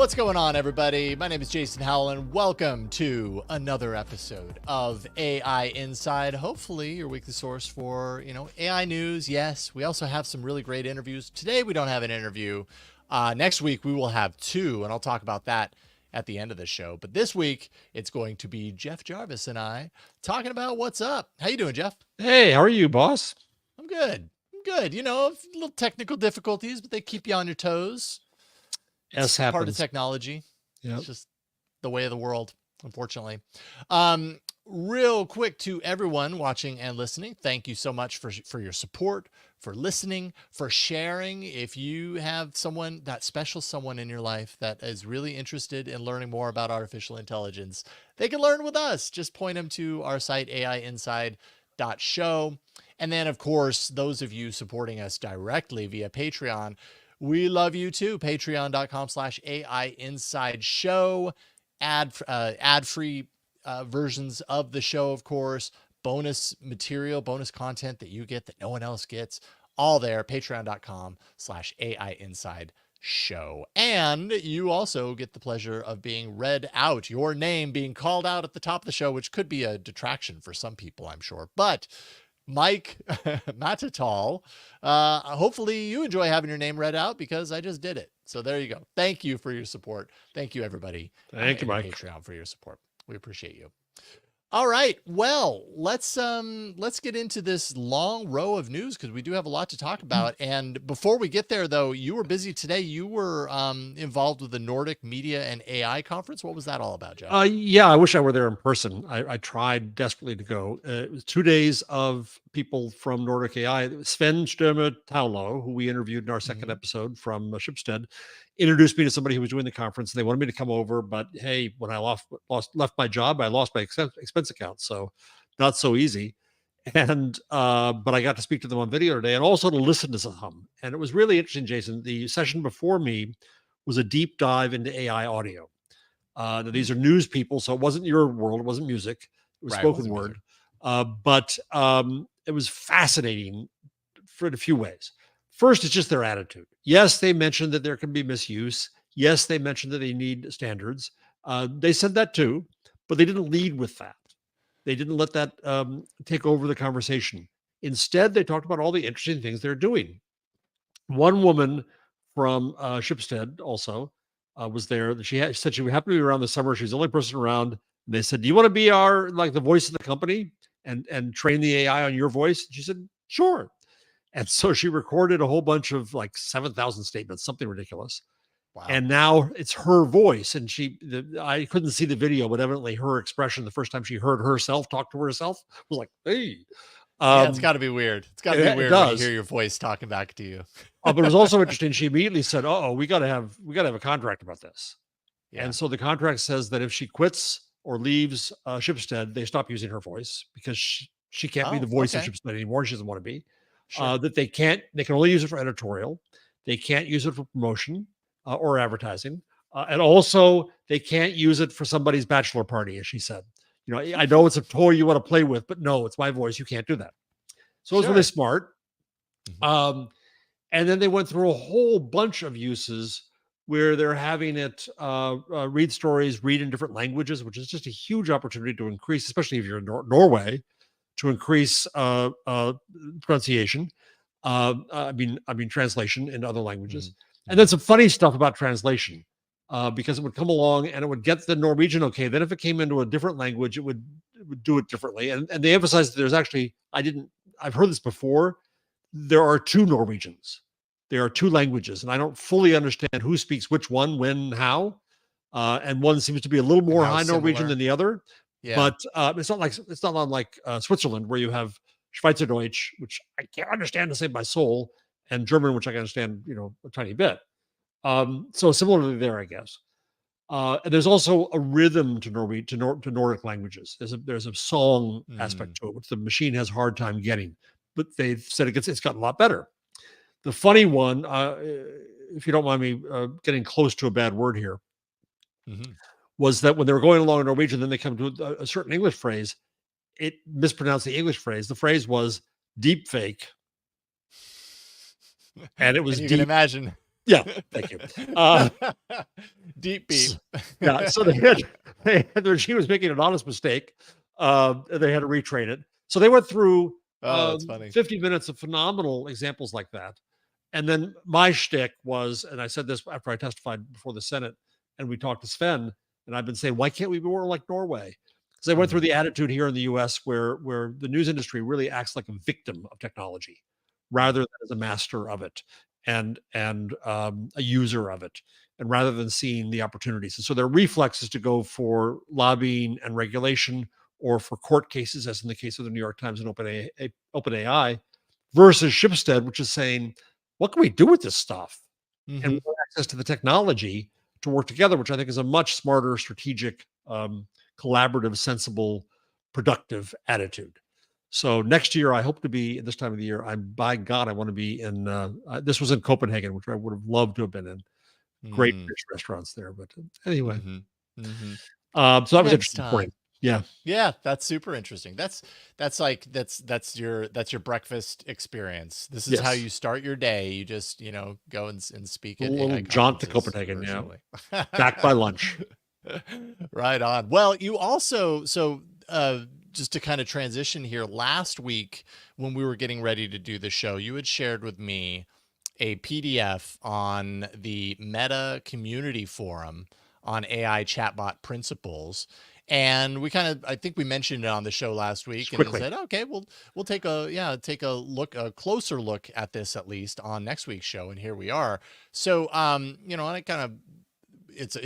What's going on, everybody? My name is Jason Howell, and welcome to another episode of AI Inside. Hopefully, your weekly source for, AI news. Yes, we also have some really great interviews. Today, we don't have an interview. Next week, we will have two, and I'll talk about that at the end of the show. But this week, it's going to be Jeff Jarvis and I talking about what's up. How you doing, Jeff? Hey, how are you, boss? I'm good. I'm good. A little technical difficulties, but they keep you on your toes. It's part of technology. Yep. It's just the way of the world, unfortunately. Real quick to everyone watching and listening, thank you so much for your support, for listening, for sharing. If you have that special someone in your life that is really interested in learning more about artificial intelligence, they can learn with us. Just point them to our site, aiinside.show. And then, of course, those of you supporting us directly via Patreon, we love you too. Patreon.com/AI Inside Show. Ad-free versions of the show, of course. Bonus material, bonus content that you get that no one else gets. All there. Patreon.com/AI Inside Show. And you also get the pleasure of being read out, your name being called out at the top of the show, which could be a detraction for some people, I'm sure. But Mike Matatal, hopefully you enjoy having your name read out because I just did it. So there you go. Thank you for your support. Thank you, everybody. Thank you, Mike. Patreon for your support. We appreciate you. All right. Well, let's get into this long row of news because we do have a lot to talk about. And before we get there, though, you were busy today. You were involved with the Nordic Media and AI conference. What was that all about, Jeff? Yeah, I wish I were there in person. I tried desperately to go. It was 2 days of people from Nordic AI. Sven Stürmer Taulo, who we interviewed in our second episode from Schibsted, introduced me to somebody who was doing the conference. They wanted me to come over, but hey, when I left my job, I lost my expense account, so not so easy. And but I got to speak to them on video today, and also to listen to some. And it was really interesting, Jason. The session before me was a deep dive into AI audio. These are news people, so it wasn't your world. It wasn't music. It was spoken word. But it was fascinating in a few ways. First, it's just their attitude. Yes, they mentioned that there can be misuse. Yes, they mentioned that they need standards. They said that too, but they didn't lead with that. They didn't let that take over the conversation. Instead, they talked about all the interesting things they're doing. One woman from Schibsted also was there. She said she happened to be around this summer. She's the only person around. And they said, "Do you want to be the voice of the company and train the AI on your voice?" And she said, "Sure." And so she recorded a whole bunch of 7,000 statements, something ridiculous. Wow. And now it's her voice. And I couldn't see the video, but evidently her expression the first time she heard herself talk to herself was like, "Hey." Yeah, it's got to be weird. It's got to be weird when you hear your voice talking back to you. But it was also interesting. She immediately said, "Oh, we got to have a contract about this." Yeah. And so the contract says that if she quits or leaves Schibsted, they stop using her voice because she can't be the voice of Schibsted anymore. She doesn't want to be. Sure. That they can only use it for editorial. They can't use it for promotion or advertising. And also they can't use it for somebody's bachelor party, as she said. I know it's a toy you want to play with, but no, it's my voice. You can't do that. So it was really smart. And then they went through a whole bunch of uses where they're having it read stories, read in different languages, which is just a huge opportunity to increase, especially if you're in Norway, to increase pronunciation. I mean translation into other languages. And then some funny stuff about translation, because it would come along and it would get the Norwegian okay. Then if it came into a different language, it would do it differently. And they emphasized that there's actually, I've heard this before, there are two Norwegians. There are two languages, and I don't fully understand who speaks which one, when, how. And one seems to be a little more high Norwegian than the other. Yeah. But it's not unlike Switzerland, where you have Schweizerdeutsch, which I can't understand to save my soul, and German, which I can understand, a tiny bit. So similarly there, I guess. And there's also a rhythm to Nordic languages. There's a song aspect to it, which the machine has a hard time getting. But they've said it's gotten a lot better. The funny one, if you don't mind me getting close to a bad word here, was that when they were going along in Norwegian, then they come to a certain English phrase. It mispronounced the English phrase. The phrase was deepfake. And it was you can imagine Yeah, thank you. Uh, Deep beat. s- yeah, so the machine was making an honest mistake. They had to retrain it. So they went through Oh, that's funny. 50 minutes of phenomenal examples like that. And then my shtick was, and I said this after I testified before the Senate, and we talked to Sven, and I've been saying, why can't we be more like Norway? Because I went through Mhm. the attitude here in the U.S. where the news industry really acts like a victim of technology, Mm. rather than as a master of it and a user of it, and rather than seeing the opportunities. And so their reflex is to go for lobbying and regulation, or for court cases, as in the case of the New York Times and OpenAI, versus Shipstead, which is saying, what can we do with this stuff? And we Mhm. have access to the technology to work together, which I think is a much smarter, strategic, collaborative, sensible, productive attitude. So next year, I hope to be at this time of the year. By God, I want to be in. This was in Copenhagen, which I would have loved to have been in. Great Mm. fish restaurants there, but anyway. Mhm. Mhm. So that was Next interesting for you. time. Yeah. Yeah, that's super interesting. That's like that's your breakfast experience. This is how Yes. you start your day. You just, go and speak A at little AI jaunt to conferences Copenhagen. Yeah. virtually. Back by lunch. Right on. Well, you also just to kind of transition here, last week when we were getting ready to do the show, you had shared with me a PDF on the Meta community forum on AI chatbot principles. And we kind of, I think we mentioned it on the show last Just week, and then quickly. said, okay, we'll take a closer look at this at least on next week's show. And here we are. So, and I kind of, it's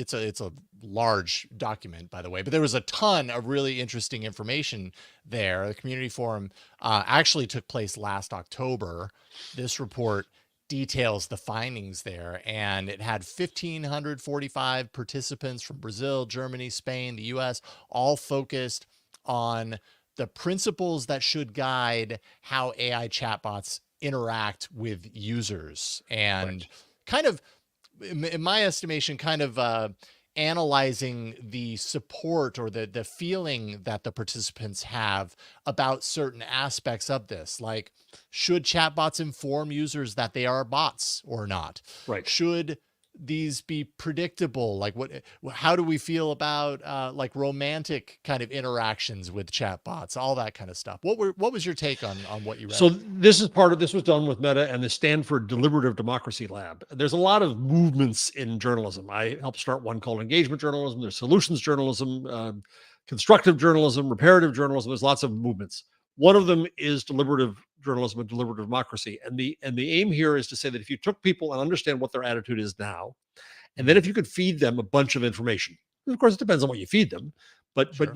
a large document, by the way, but there was a ton of really interesting information there. The community forum actually took place last October. This report details the findings there, and it had 1,545 participants from Brazil, Germany, Spain, the US, all focused on the principles that should guide how AI chatbots interact with users, and Right. kind of, in my estimation, kind of analyzing the support or the feeling that the participants have about certain aspects of this, like, should chatbots inform users that they are bots or not? Right. Should these be predictable? Like, how do we feel about like romantic kind of interactions with chatbots, all that kind of stuff? What was your take on what you So read? this was done with Meta and the Stanford Deliberative Democracy Lab. There's a lot of movements in journalism. I helped start one called engagement journalism. There's solutions journalism, constructive journalism, reparative journalism. There's lots of movements. One of them is deliberative journalism and deliberative democracy. And the aim here is to say that if you took people and understand what their attitude is now, and then Mhm. if you could feed them a bunch of information, of course it depends on what you feed them, but Sure.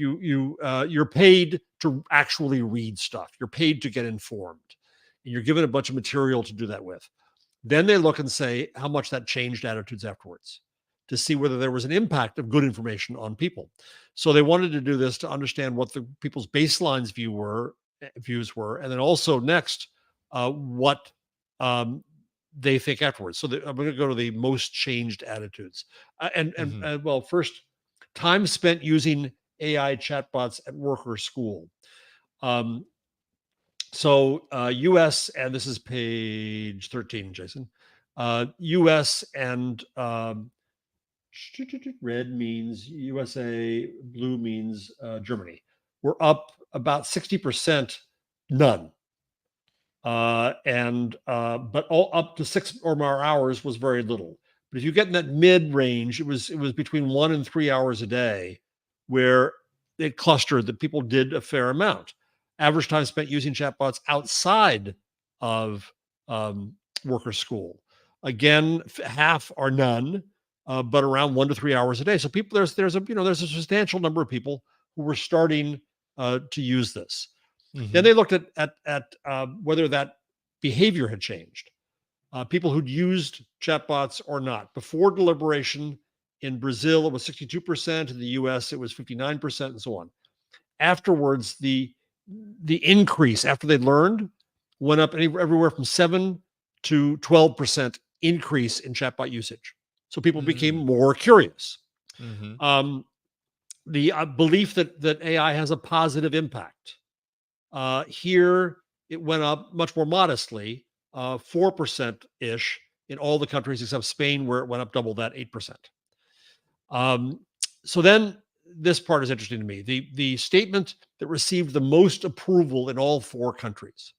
you're paid to actually read stuff. You're paid to get informed, and you're given a bunch of material to do that with. Then they look and say how much that changed attitudes afterwards, to see whether there was an impact of good information on people. So they wanted to do this to understand what the people's baselines views were, and then also next, what um, they think afterwards. So I'm going to go to the most changed attitudes, Mhm. well, first, time spent using AI chatbots at work or school. Um, U.S. and this is page 13, Jason. U.S. and red means USA, blue means Germany. We're up about 60%, none. And But all up to 6 or more hours was very little. But if you get in that mid range, it was between 1 and 3 hours a day, where it clustered that people did a fair amount. Average time spent using chatbots outside of work or school. Again, half or none, but around 1 to 3 hours a day. So people, there's a substantial number of people who were starting to use this. Then Mhm. they looked at whether that behavior had changed. People who'd used chatbots or not. Before deliberation, in Brazil, it was 62%. In the US, it was 59%, and so on. Afterwards, the increase after they learned went up everywhere from 7 to 12% increase in chatbot usage. So people became Mm. more curious. Mhm. Um, the belief that AI has a positive impact. Here, it went up much more modestly, 4% ish. in all the countries except Spain, where it went up double that, 8%. So then this part is interesting to me. The statement that received the most approval in all 4 countries.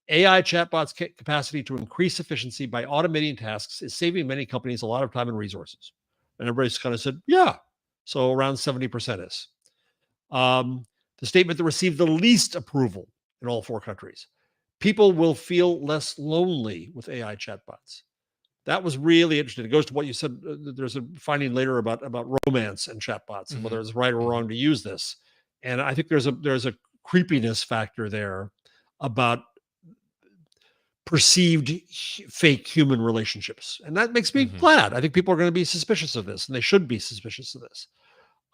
AI chatbots' capacity to increase efficiency by automating tasks is saving many companies a lot of time and resources. And everybody's kind of said, yeah. So around 70% is. The statement that received the least approval in all 4 countries. People will feel less lonely with AI chatbots. That was really interesting. It goes to what you said. There's a finding later about romance and chatbots and whether it's right or wrong to use this. And I think there's a creepiness factor there about perceived fake human relationships. And that makes me glad. I think people are going to be suspicious of this, and they should be suspicious of this.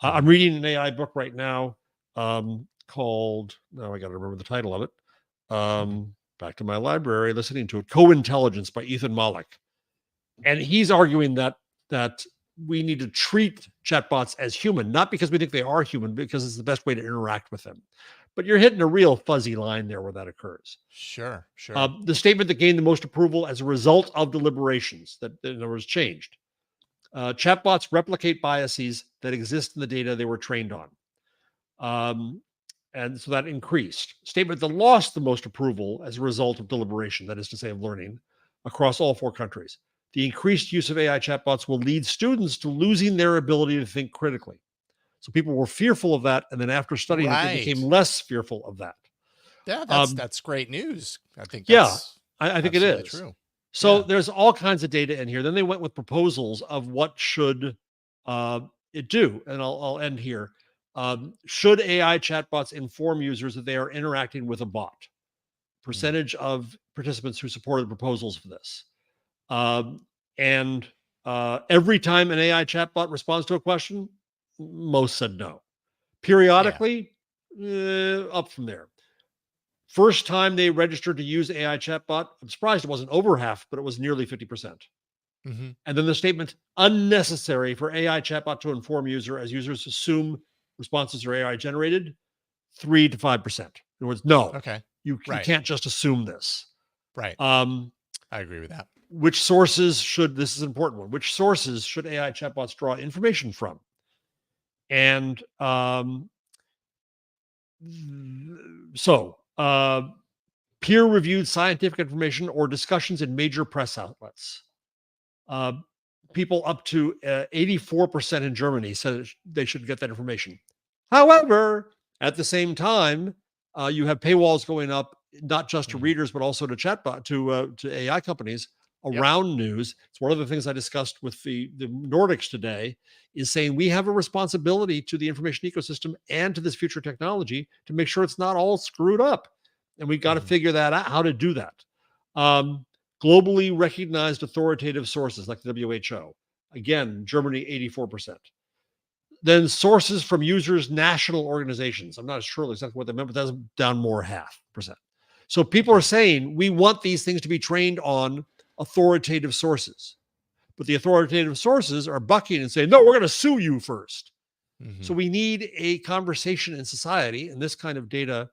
I'm reading an AI book right now called, now I got to remember the title of it. Back to my library, listening to it, Co-Intelligence by Ethan Mollick. And he's arguing that we need to treat chatbots as human, not because we think they are human, because it's the best way to interact with them. But you're hitting a real fuzzy line there where that occurs. Sure. The statement that gained the most approval as a result of deliberations, that in other words changed. Chatbots replicate biases that exist in the data they were trained on. And so that increased. Statement that lost the most approval as a result of deliberation, that is to say, of learning, across all 4 countries. The increased use of AI chatbots will lead students to losing their ability to think critically. So people were fearful of that, and then after studying it, they became less fearful of that. Yeah, that's great news. I think that's I think it is true. So there's all kinds of data in here. Then they went with proposals of what should it do, and I'll end here. Should AI chatbots inform users that they are interacting with a bot? Percentage of participants who supported proposals for this. And every time an AI chatbot responds to a question, most said no. Periodically, up from there. First time they registered to use AI chatbot, I'm surprised it wasn't over half, but it was nearly 50%. And then the statement, unnecessary for AI chatbot to inform user as users assume responses are AI generated, 3 to 5%. In other words, no, you can't just assume this. Right. I agree with that. Which sources should, this is an important one, which sources should AI chatbots draw information from? And peer-reviewed scientific information or discussions in major press outlets. People up to 84% in Germany said they should get that information. However, at the same time, you have paywalls going up, not just to readers, but also to chatbot, to AI companies around news. It's one of the things I discussed with the Nordics today, is saying we have a responsibility to the information ecosystem and to this future technology to make sure it's not all screwed up. And we've got to figure that out, how to do that. Globally recognized authoritative sources like the WHO. Again, Germany, 84%. Then sources from users' national organizations. I'm not sure exactly what they meant, but that's down more, 0.5%. So people are saying we want these things to be trained on authoritative sources. But the authoritative sources are bucking and saying, no, we're going to sue you first. So we need a conversation in society, and this kind of data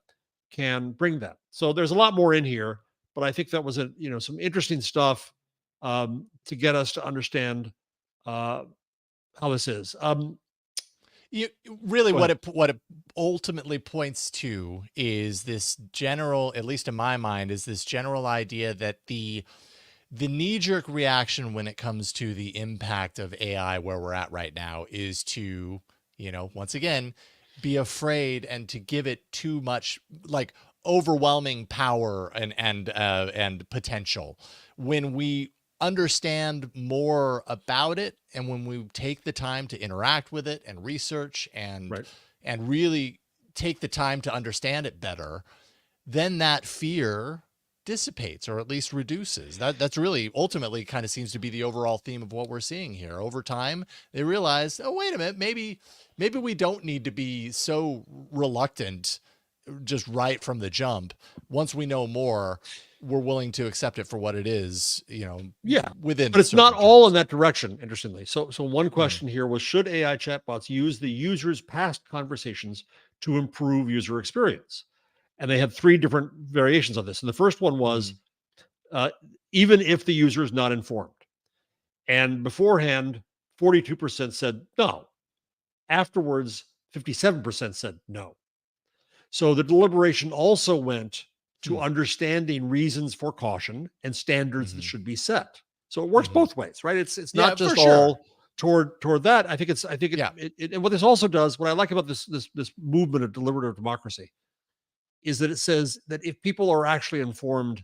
can bring that. So there's a lot more in here, but I think that was some interesting stuff to get us to understand how this is. What it ultimately points to is this general, at least in my mind, is this general idea that the knee-jerk reaction when it comes to the impact of AI where we're at right now is to, once again, be afraid and to give it too much, like, overwhelming power and potential. When we understand more about it, and when we take the time to interact with it and research and really take the time to understand it better, then that fear dissipates, or at least reduces. That's really ultimately kind of seems to be the overall theme of what we're seeing here. Over time, they realize, oh, wait a minute, maybe we don't need to be so reluctant just right from the jump. Once we know more, we're willing to accept it for what it is, within. But it's not all in that direction, interestingly. So one question here was, should AI chatbots use the user's past conversations to improve user experience? And they had 3 different variations of this. And the first one was, even if the user is not informed. And beforehand, 42% said no. Afterwards, 57% said no. So the deliberation also went to Hmm. understanding reasons for caution and standards that Mm-hmm. should be set. So it works Mm-hmm. both ways, right? It's Yeah, not for just sure. all toward that. I think Yeah. and what this also does, what I like about this movement of deliberative democracy is that it says that if people are actually informed,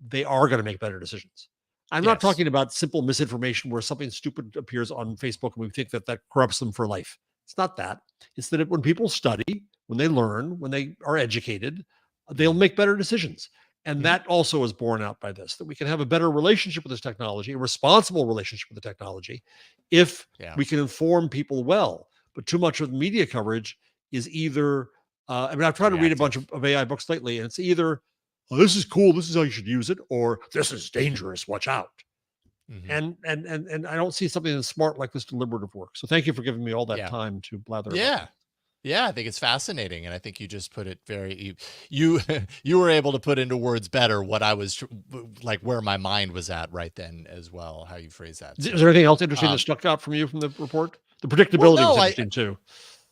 they are going to make better decisions. I'm not Yes. talking about simple misinformation where something stupid appears on Facebook and we think that that corrupts them for life. It's not that. It's that when people study, when they learn, when they are educated, they'll Mm-hmm. make better decisions. And Mm-hmm. that also is borne out by this, that we can have a better relationship with this technology, a responsible relationship with the technology, if Yeah. we can inform people well. But too much of the media coverage is either I mean, I've tried to read a bunch Reactive. of AI books lately, and it's either, oh, this is cool, this is how you should use it, or this is dangerous, watch out. Mm-hmm. And I don't see something as smart like this deliberative work. So thank you for giving me all that Yeah. time to blather about Yeah. that. Yeah, I think it's fascinating, and I think you just put it very you you were able to put into words better what I was like, where my mind was at right then as well. How you phrase that. Is So, there anything else interesting that um, stuck out from you from the report? The well, predictability was no, interesting too.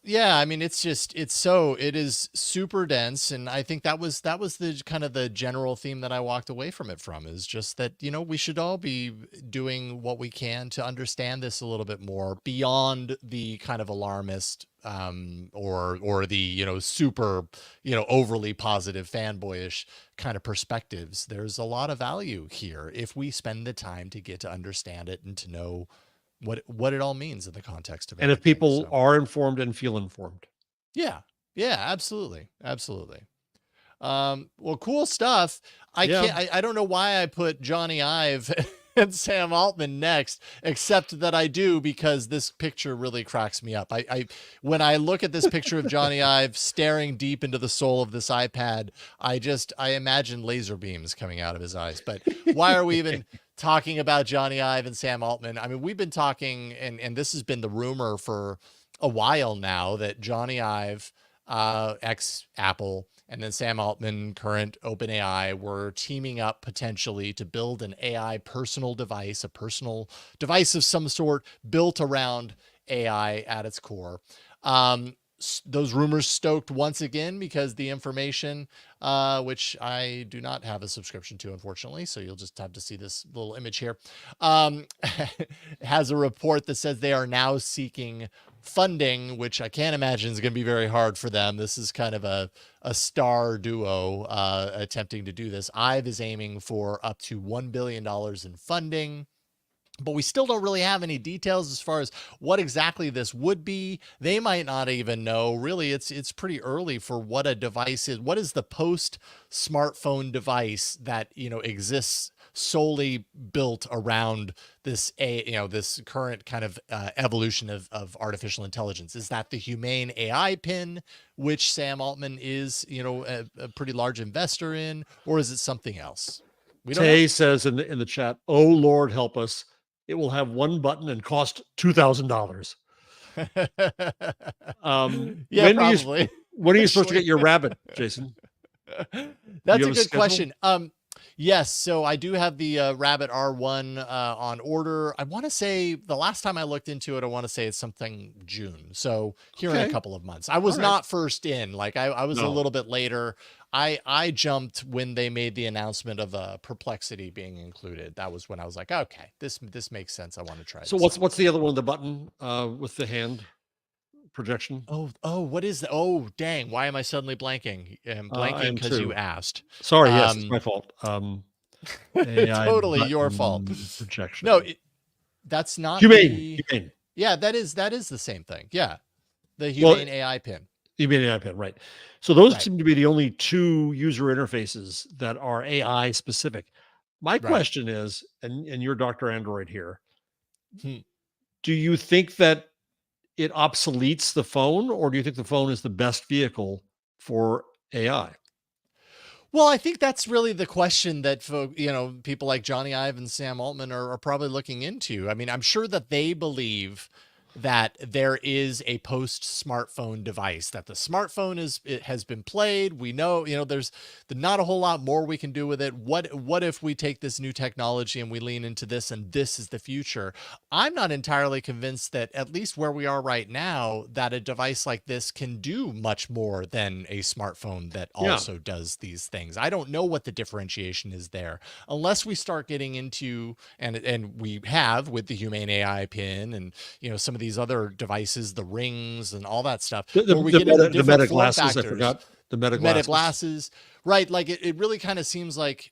yeah, I mean, it is super dense, and I think that was the kind of the general theme that I walked away from it from, is just that, we should all be doing what we can to understand this a little bit more beyond the kind of alarmist or the, super, overly positive fanboyish kind of perspectives. There's a lot of value here if we spend the time to get to understand it and to know what it all means in the context of And if everything. people So are informed and feel informed. yeah. Yeah, absolutely. Absolutely. Well, cool stuff. Yeah. I don't know why I put Jony Ive and Sam Altman next, except that I do, because this picture really cracks me up. When I look at this picture of Jony Ive staring deep into the soul of this iPad, I imagine laser beams coming out of his eyes. But why are we even talking about Jony Ive and Sam Altman? I mean, we've been talking, and this has been the rumor for a while now, that Jony Ive, ex Apple, and then Sam Altman, current OpenAI, were teaming up potentially to build an AI personal device, a personal device of some sort built around AI at its core. Those rumors stoked once again because the information, which I do not have a subscription to, unfortunately, so you'll just have to see this little image here, has a report that says they are now seeking funding, which I can't imagine is going to be very hard for them. This is kind of a star duo attempting to do this. Ive is aiming for up to $1 billion in funding, but we still don't really have any details as far as what exactly this would be. They might not even know. Really, it's pretty early for what a device is. What is the post smartphone device that, exists solely built around this this current kind of evolution of artificial intelligence? Is that the humane AI pin, which Sam Altman is, a pretty large investor in, or is it something else? We don't know. Tay says in the chat, "Oh Lord, help us! It will have one button and cost $2,000." Yeah, probably. When are you supposed to Actually, get your rabbit, Jason? Do you that's have a a good schedule? question. Yes, so I do have the Rabbit R1 on order. I want to say the last time I looked into it, I want to say it's something June. So here in a Okay, couple of months. I all was right. not first in. Like I was a No, little bit later. I jumped when they made the announcement of Perplexity being included. That was when I was like, okay, this makes sense. I want to try so this out. what's the other one? The button with the hand projection. What is that? Oh, dang. Why am I suddenly blanking? I'm I blanking am because you too. asked. Sorry, yes, it's Um, my fault. AI totally your fault. button No, projection. that's not Humane, the, humane. yeah, that is the same thing. Yeah. The Well, humane AI pin. humane iPad, right? So those Right. seem to be the only two user interfaces that are AI specific. My Right. question is, and you're Dr. Android here, Hmm. do you think that it obsoletes the phone, or do you think the phone is the best vehicle for AI? Well, I think that's really the question that people like Jony Ive and Sam Altman are probably looking into. I mean, I'm sure that they believe that there is a post-smartphone device, that the smartphone it has been played. We know, there's not a whole lot more we can do with it. What if we take this new technology and we lean into this, and this is the future? I'm not entirely convinced that, at least where we are right now, that a device like this can do much more than a smartphone that Yeah. also does these things. I don't know what the differentiation is there, unless we start getting into, and we have with the Humane AI pin, and some of these other devices, the rings and all that stuff, where we get into The different meta form glasses, I factors. forgot the meta Meta glasses. glasses, right? Like it really kind of seems like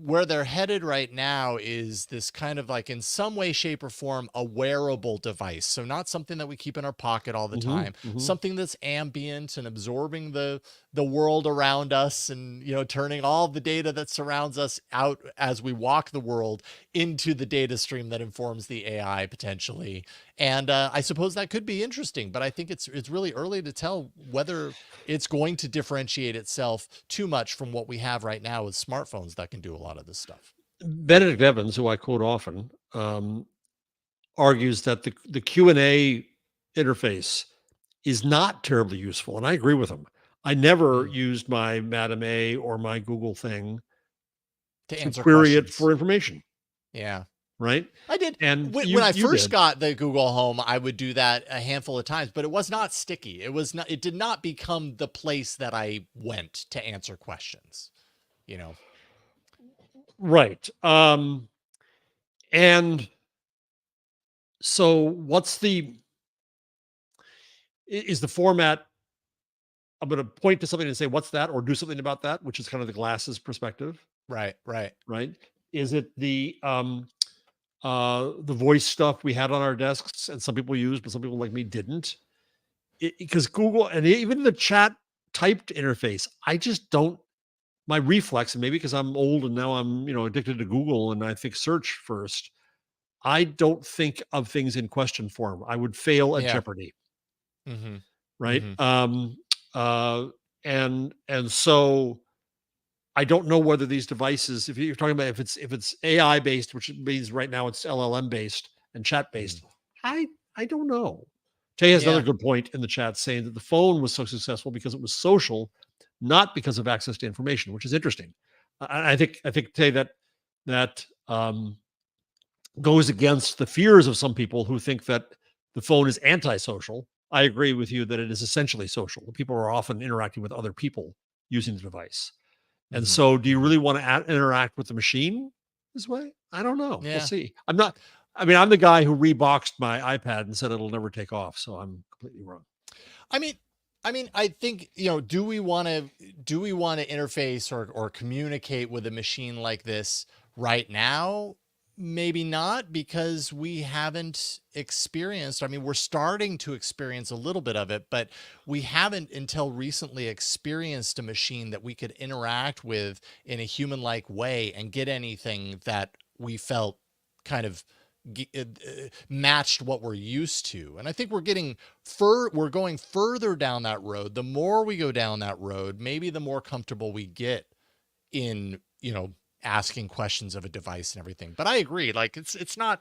where they're headed right now is this kind of, like, in some way, shape, or form, a wearable device. So not something that we keep in our pocket all the Hmm. time, Hmm. something that's ambient and absorbing the world around us, and turning all the data that surrounds us out as we walk the world into the data stream that informs the AI potentially. And I suppose that could be interesting, but I think it's really early to tell whether it's going to differentiate itself too much from what we have right now with smartphones that can do a lot of this stuff. Benedict Evans, who I quote often, argues that the Q&A interface is not terribly useful, and I agree with him. I never Mm. used my Madam A or my Google thing To to answer query it questions. for information, Yeah. right? I did. And When I you first did. got the Google Home, I would do that a handful of times, but it was not sticky. It was not. It did not become the place that I went to answer questions. You know. Right. And so what's is the format? I'm going to point to something and say, what's that? Or do something about that, which is kind of the glasses perspective, Right. Right. right? Is it the voice stuff we had on our desks and some people used, but some people like me didn't? Because Google and even the chat typed interface, I just don't, my reflex, and maybe because I'm old and now I'm, addicted to Google and I think search first, I don't think of things in question form. I would fail at Yeah. Jeopardy, Mm-hmm. right? Mm-hmm. Uh, and so I don't know whether these devices, if you're talking about if it's AI based, which means right now it's LLM based and chat Mm-hmm. based, I I don't know. Jay has another Yeah. good point in the chat saying that the phone was so successful because it was social, not because of access to information, which is interesting. I think Tay, that goes against the fears of some people who think that the phone is antisocial. I agree with you that it is essentially social. People are often interacting with other people using the device. And Mm-hmm. so, do you Mm-hmm. really want to interact with the machine this way? I don't know. We'll Yeah. see. I'm not. I mean, I'm the guy who reboxed my iPad and said it'll never take off. So I'm completely wrong. I mean, I think, do we want to interface or communicate with a machine like this right now? Maybe not, because we haven't experienced. I mean, we're starting to experience a little bit of it, but we haven't until recently experienced a machine that we could interact with in a human-like way and get anything that we felt kind of matched what we're used to. And I think we're going further down that road. The more we go down that road, maybe the more comfortable we get in, asking questions of a device and everything. But I agree, like it's not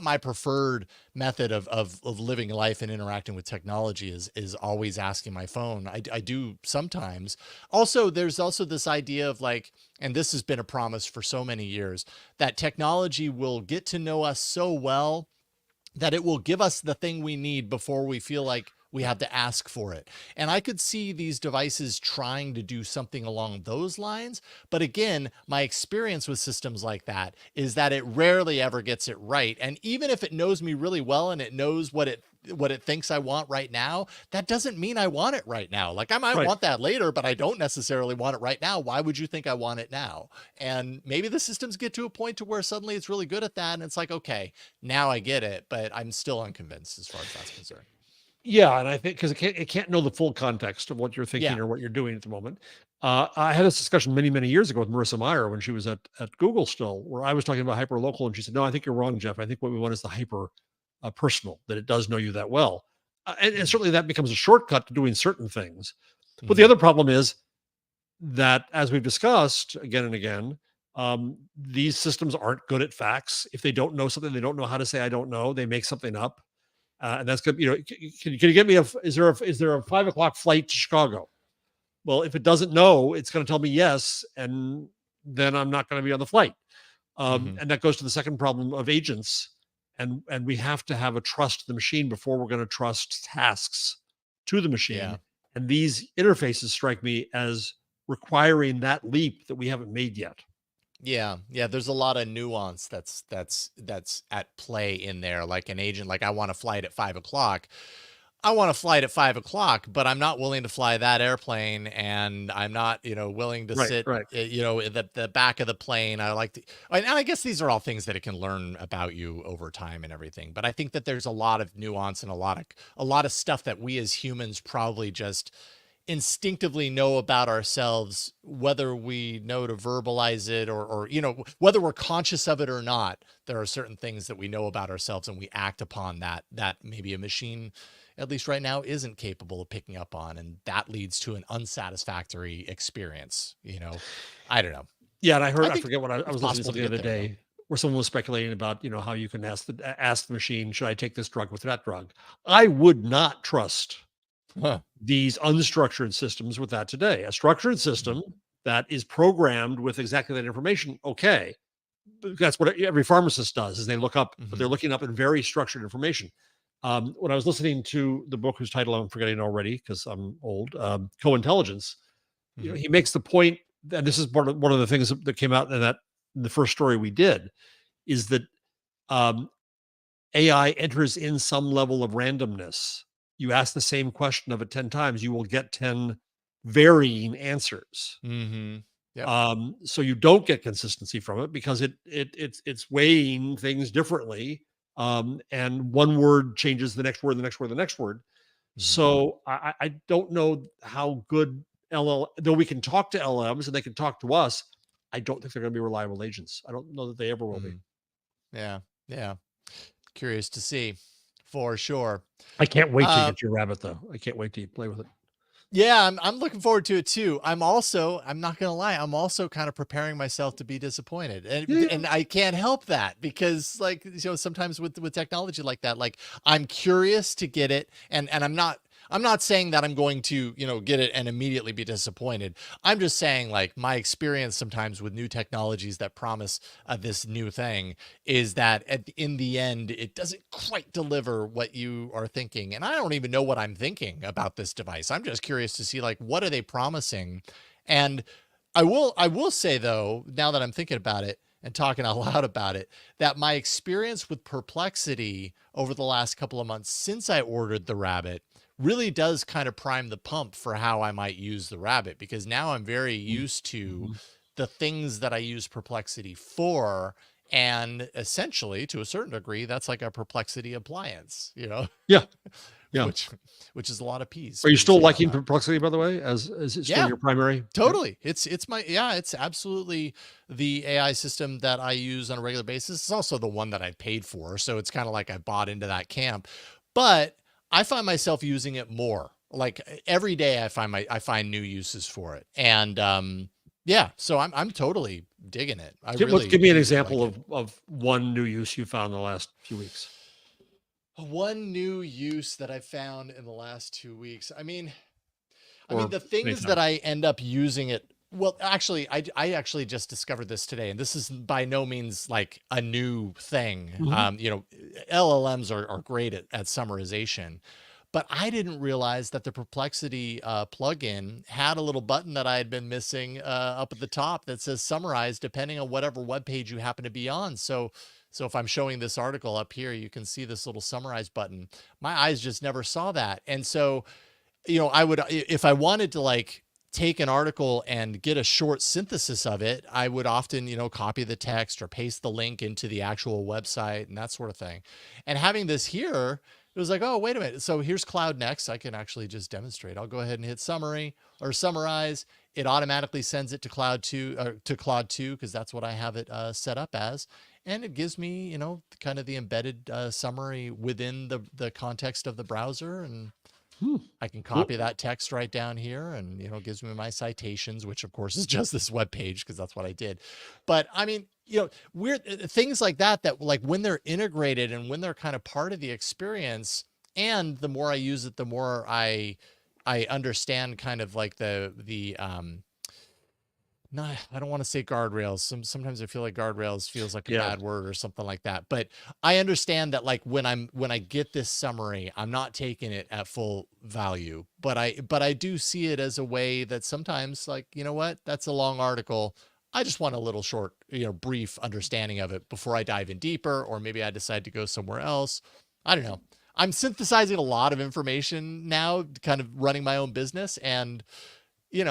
my preferred method of living life and interacting with technology is always asking my phone. I do sometimes. Also, there's also this idea of, like, and this has been a promise for so many years, that technology will get to know us so well that it will give us the thing we need before we feel like we have to ask for it. And I could see these devices trying to do something along those lines. But again, my experience with systems like that is that it rarely ever gets it right. And even if it knows me really well and it knows what it thinks I want right now, that doesn't mean I want it right now. Like, I might Right. want that later, but I don't necessarily want it right now. Why would you think I want it now? And maybe the systems get to a point to where suddenly it's really good at that, and it's like, okay, now I get it, but I'm still unconvinced as far as that's concerned. Yeah, and I think because it can't know the full context of what you're thinking Yeah. or what you're doing at the moment. I had this discussion many years ago with Marissa Meyer when she was at Google still, where I was talking about hyper local, and she said, "No, I think you're wrong, Jeff. I think what we want is the hyper personal, that it does know you that well." And Mm-hmm. certainly that becomes a shortcut to doing certain things. But the Mm-hmm. other problem is that, as we've discussed again and again, these systems aren't good at facts. If they don't know something, they don't know how to say "I don't know." They make something up. And that's good. Can you get me is there a 5 o'clock flight to Chicago? Well, if it doesn't know, it's going to tell me yes, and then I'm not going to be on the flight. And that goes to the second problem of agents, and we have to have a trust to the machine before we're going to trust tasks to the machine. Yeah. And these interfaces strike me as requiring that leap that we haven't made yet. Yeah, there's a lot of nuance that's at play in there. Like an agent, like I want a flight at 5 o'clock. I want a flight at 5 o'clock, but I'm not willing to fly that airplane, and I'm not, willing to sit, in the back of the plane. I like to, and I guess these are all things that it can learn about you over time and everything. But I think that there's a lot of nuance and a lot of stuff that we as humans probably just instinctively know about ourselves, whether we know to verbalize it or whether we're conscious of it or not. There are certain things that we know about ourselves and we act upon that maybe a machine, at least right now, isn't capable of picking up on, and that leads to an unsatisfactory experience. I don't know. Yeah, and I forget what I was listening to something the other day, though, where someone was speculating about how you can ask the machine, should I take this drug with that drug? I would not trust these unstructured systems with that today. A structured system that is programmed with exactly that information, okay. That's what every pharmacist does, is they look up, but they're looking up in very structured information. When I was listening to the book whose title I'm forgetting already because I'm old, Co-Intelligence, he makes the point, and this is one of the things that came out in the first story we did, is that AI enters in some level of randomness. You ask the same question of it 10 times, you will get 10 varying answers. Yep. So you don't get consistency from it because it's weighing things differently. And one word changes the next word, the next word, the next word. So I don't know how good though we can talk to LMs and they can talk to us, I don't think they're going to be reliable agents. I don't know that they ever will be. Yeah. Curious to see, for sure. I can't wait to get your rabbit, though. I can't wait to play with it. Yeah, I'm looking forward to it too. I'm not gonna lie, I'm also kind of preparing myself to be disappointed, and I can't help that because, like, sometimes with technology like that, like, I'm curious to get it, and I'm not saying that I'm going to, get it and immediately be disappointed. I'm just saying, like, my experience sometimes with new technologies that promise this new thing is that in the end, it doesn't quite deliver what you are thinking. And I don't even know what I'm thinking about this device. I'm just curious to see, like, what are they promising? And I will say, though, now that I'm thinking about it and talking out loud about it, that my experience with Perplexity over the last couple of months since I ordered the Rabbit really does kind of prime the pump for how I might use the Rabbit, because now I'm very used to the things that I use Perplexity for. And essentially, to a certain degree, that's like a Perplexity appliance, Yeah. which is a lot of P's. Are you still liking Perplexity, by the way, as it's still your primary? Totally. It's absolutely the AI system that I use on a regular basis. It's also the one that I paid for. So it's kind of like I bought into that camp, but I find myself using it more. Like every day I find new uses for it. And so I'm totally digging it. Give me an example of one new use you found in the last few weeks. One new use that I found in the last 2 weeks. I mean, the things that I end up using it. Well, actually, I actually just discovered this today, and this is by no means like a new thing. LLMs are great at summarization, but I didn't realize that the Perplexity plugin had a little button that I had been missing up at the top that says summarize, depending on whatever web page you happen to be on. So if I'm showing this article up here, you can see this little summarize button. My eyes just never saw that. And so, I would, if I wanted to, like, take an article and get a short synthesis of it, I would often, copy the text or paste the link into the actual website and that sort of thing. And having this here, it was like, oh, wait a minute. So here's Cloud Next. I can actually just demonstrate. I'll go ahead and hit summary or summarize. It automatically sends it to Cloud 2, because that's what I have it set up as. And it gives me, kind of the embedded summary within the context of the browser. And I can copy that text right down here, and, it gives me my citations, which of course is just this web page, because that's what I did. But I mean, weird things like that, that like when they're integrated and when they're kind of part of the experience, and the more I use it, the more I understand kind of like the no, I don't want to say guardrails. Sometimes I feel like guardrails feels like a Yeah. bad word or something like that. But I understand that like when I get this summary, I'm not taking it at full value. But I do see it as a way that sometimes, like, you know what, that's a long article. I just want a little short, brief understanding of it before I dive in deeper, or maybe I decide to go somewhere else. I don't know. I'm synthesizing a lot of information now, kind of running my own business, and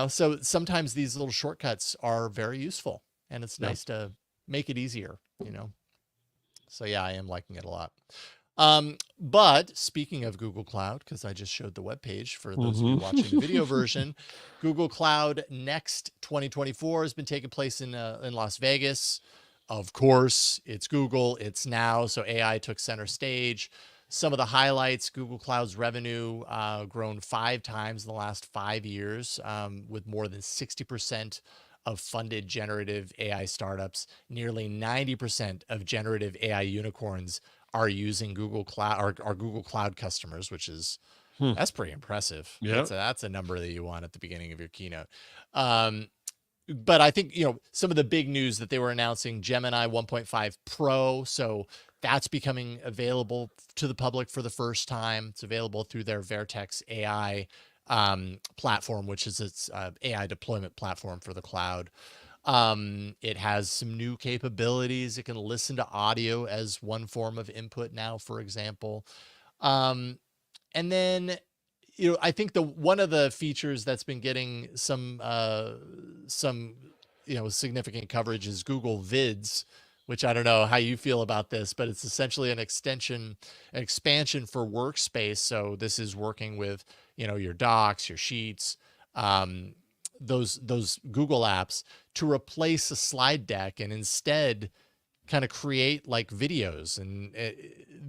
so sometimes these little shortcuts are very useful, and it's Yeah. nice to make it easier. So yeah, I am liking it a lot. But speaking of Google Cloud, because I just showed the webpage for those of you watching the video version, Google Cloud Next 2024 has been taking place in Las Vegas. Of course, it's Google, it's now, so AI took center stage. Some of the highlights: Google Cloud's revenue grown 5 times in the last 5 years, with more than 60% of funded generative AI startups. Nearly 90% of generative AI unicorns are using Google Cloud, or are Google Cloud customers, which is Hmm. that's pretty impressive. Yeah. That's a number that you want at the beginning of your keynote. Um, but I think, some of the big news that they were announcing: Gemini 1.5 Pro. So that's becoming available to the public for the first time. It's available through their Vertex AI platform, which is its AI deployment platform for the cloud. It has some new capabilities. It can listen to audio as one form of input now, for example. Um, and then, I think the one of the features that's been getting some significant coverage is Google Vids, which I don't know how you feel about this, but it's essentially an expansion for workspace. So this is working with, your docs, your sheets, um, those Google apps, to replace a slide deck and instead kind of create like videos, and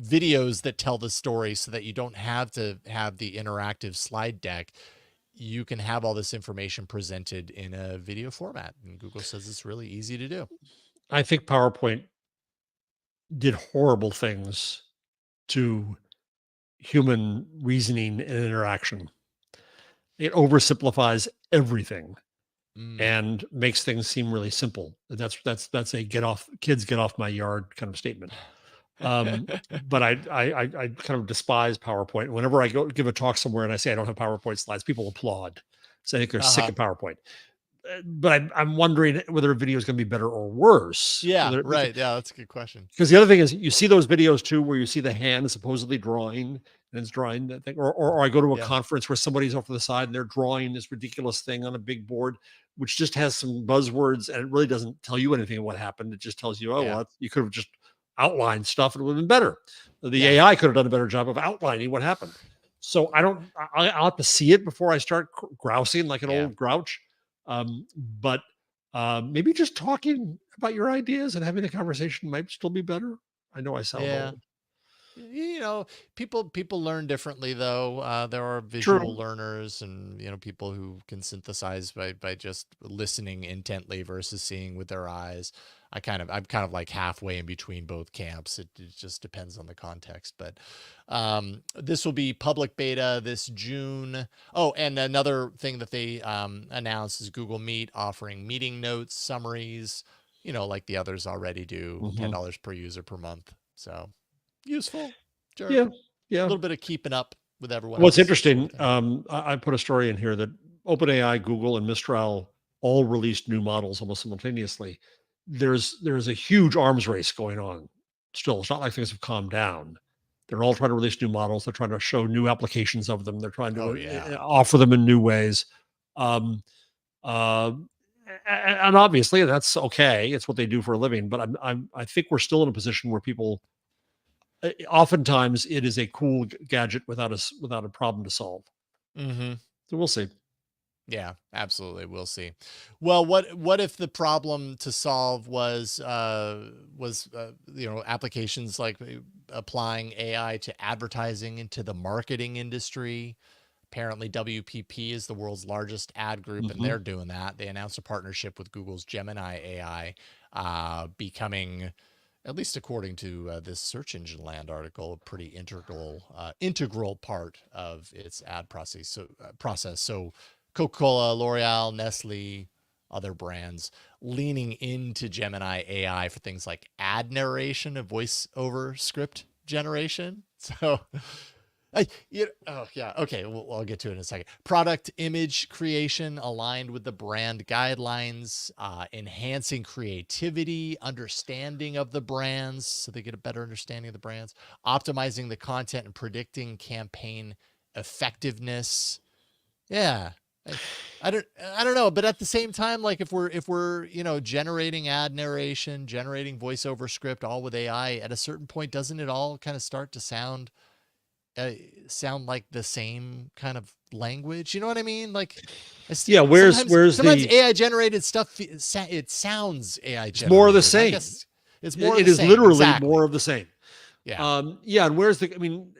videos that tell the story, so that you don't have to have the interactive slide deck. You can have all this information presented in a video format, and Google says it's really easy to do. I think PowerPoint did horrible things to human reasoning and interaction. It oversimplifies everything Mm. and makes things seem really simple. That's a get off my yard kind of statement. But I kind of despise PowerPoint. Whenever I go give a talk somewhere and I say I don't have PowerPoint slides, people applaud. So I think they're sick Uh-huh. of PowerPoint. But I'm wondering whether a video is going to be better or worse. Yeah, Whether right. Yeah, that's a good question. because the other thing is you see those videos too where you see the hand supposedly drawing and it's drawing that thing, or I go to a Yeah. conference where somebody's off to the side and they're drawing this ridiculous thing on a big board, which just has some buzzwords and it really doesn't tell you anything of what happened. It just tells you, oh Yeah. well, you could have just outlined stuff and it would have been better. The Yeah. AI could have done a better job of outlining what happened. So I don't. I'll have to see it before I start grousing like an Yeah. old grouch. But maybe just talking about your ideas and having the conversation might still be better. I know I sound Yeah. old. People learn differently, though. There are visual True. learners, and people who can synthesize by just listening intently versus seeing with their eyes. I'm kind of like halfway in between both camps. It just depends on the context. But this will be public beta this June. Oh, and another thing that they announced is Google Meet offering meeting notes, summaries, like the others already do. Mhm. $10 per user per month. So useful. Sure. Yeah, A yeah. little bit of keeping up with everyone What's else sort interesting, of thing. I put a story in here that OpenAI, Google, and Mistral all released new models almost simultaneously. There's a huge arms race going on still. It's not like things have calmed down. They're all trying to release new models. They're trying to show new applications of them. They're trying to Oh yeah. offer them in new ways. Um, uh, and obviously that's okay. It's what they do for a living. But I think we're still in a position where people oftentimes it is a cool gadget without a problem to solve. Mm-hmm. So we'll see. Yeah, absolutely. We'll see. Well, what if the problem to solve was applications like applying AI to advertising into the marketing industry? apparently WPP is the world's largest ad group, and they're doing that. They announced a partnership with Google's Gemini AI, becoming, at least according to this Search Engine Land article, a pretty integral part of its ad process. So Coca-Cola, L'Oreal, Nestle, other brands leaning into Gemini AI for things like ad narration and voice over script generation. So okay. I'll get to it in a second. Product image creation aligned with the brand guidelines, enhancing creativity, understanding of the brands, so they get a better understanding of the brands, optimizing the content and predicting campaign effectiveness. Yeah. I don't know, but at the same time, like if we're generating ad narration, generating voiceover script, all with AI, at a certain point, doesn't it all kind of start to sound like the same kind of language? You know what I mean? Like, where's sometimes the AI generated stuff? It sounds AI generated. It's more of the same. I guess it's more. It is literally more of the same. Yeah. And where's the? I mean,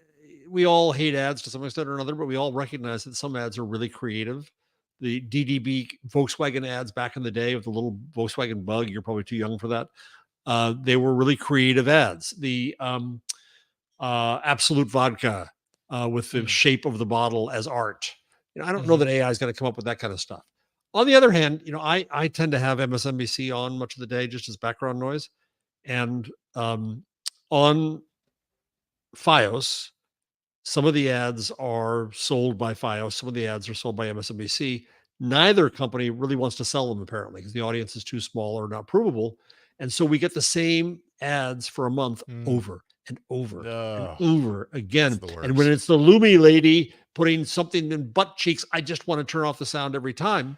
we all hate ads to some extent or another, but we all recognize that some ads are really creative. The DDB Volkswagen ads back in the day with the little Volkswagen bug, you're probably too young for that. They were really creative ads. The Absolute Vodka with the shape of the bottle as art. I don't know that AI is going to come up with that kind of stuff. On the other hand, I tend to have MSNBC on much of the day just as background noise. And on Fios, some of the ads are sold by Fios. Some of the ads are sold by MSNBC. Neither company really wants to sell them, apparently, because the audience is too small or not provable. And so we get the same ads for a month over and over and over again. And when it's the Lumi lady putting something in butt cheeks, I just want to turn off the sound every time.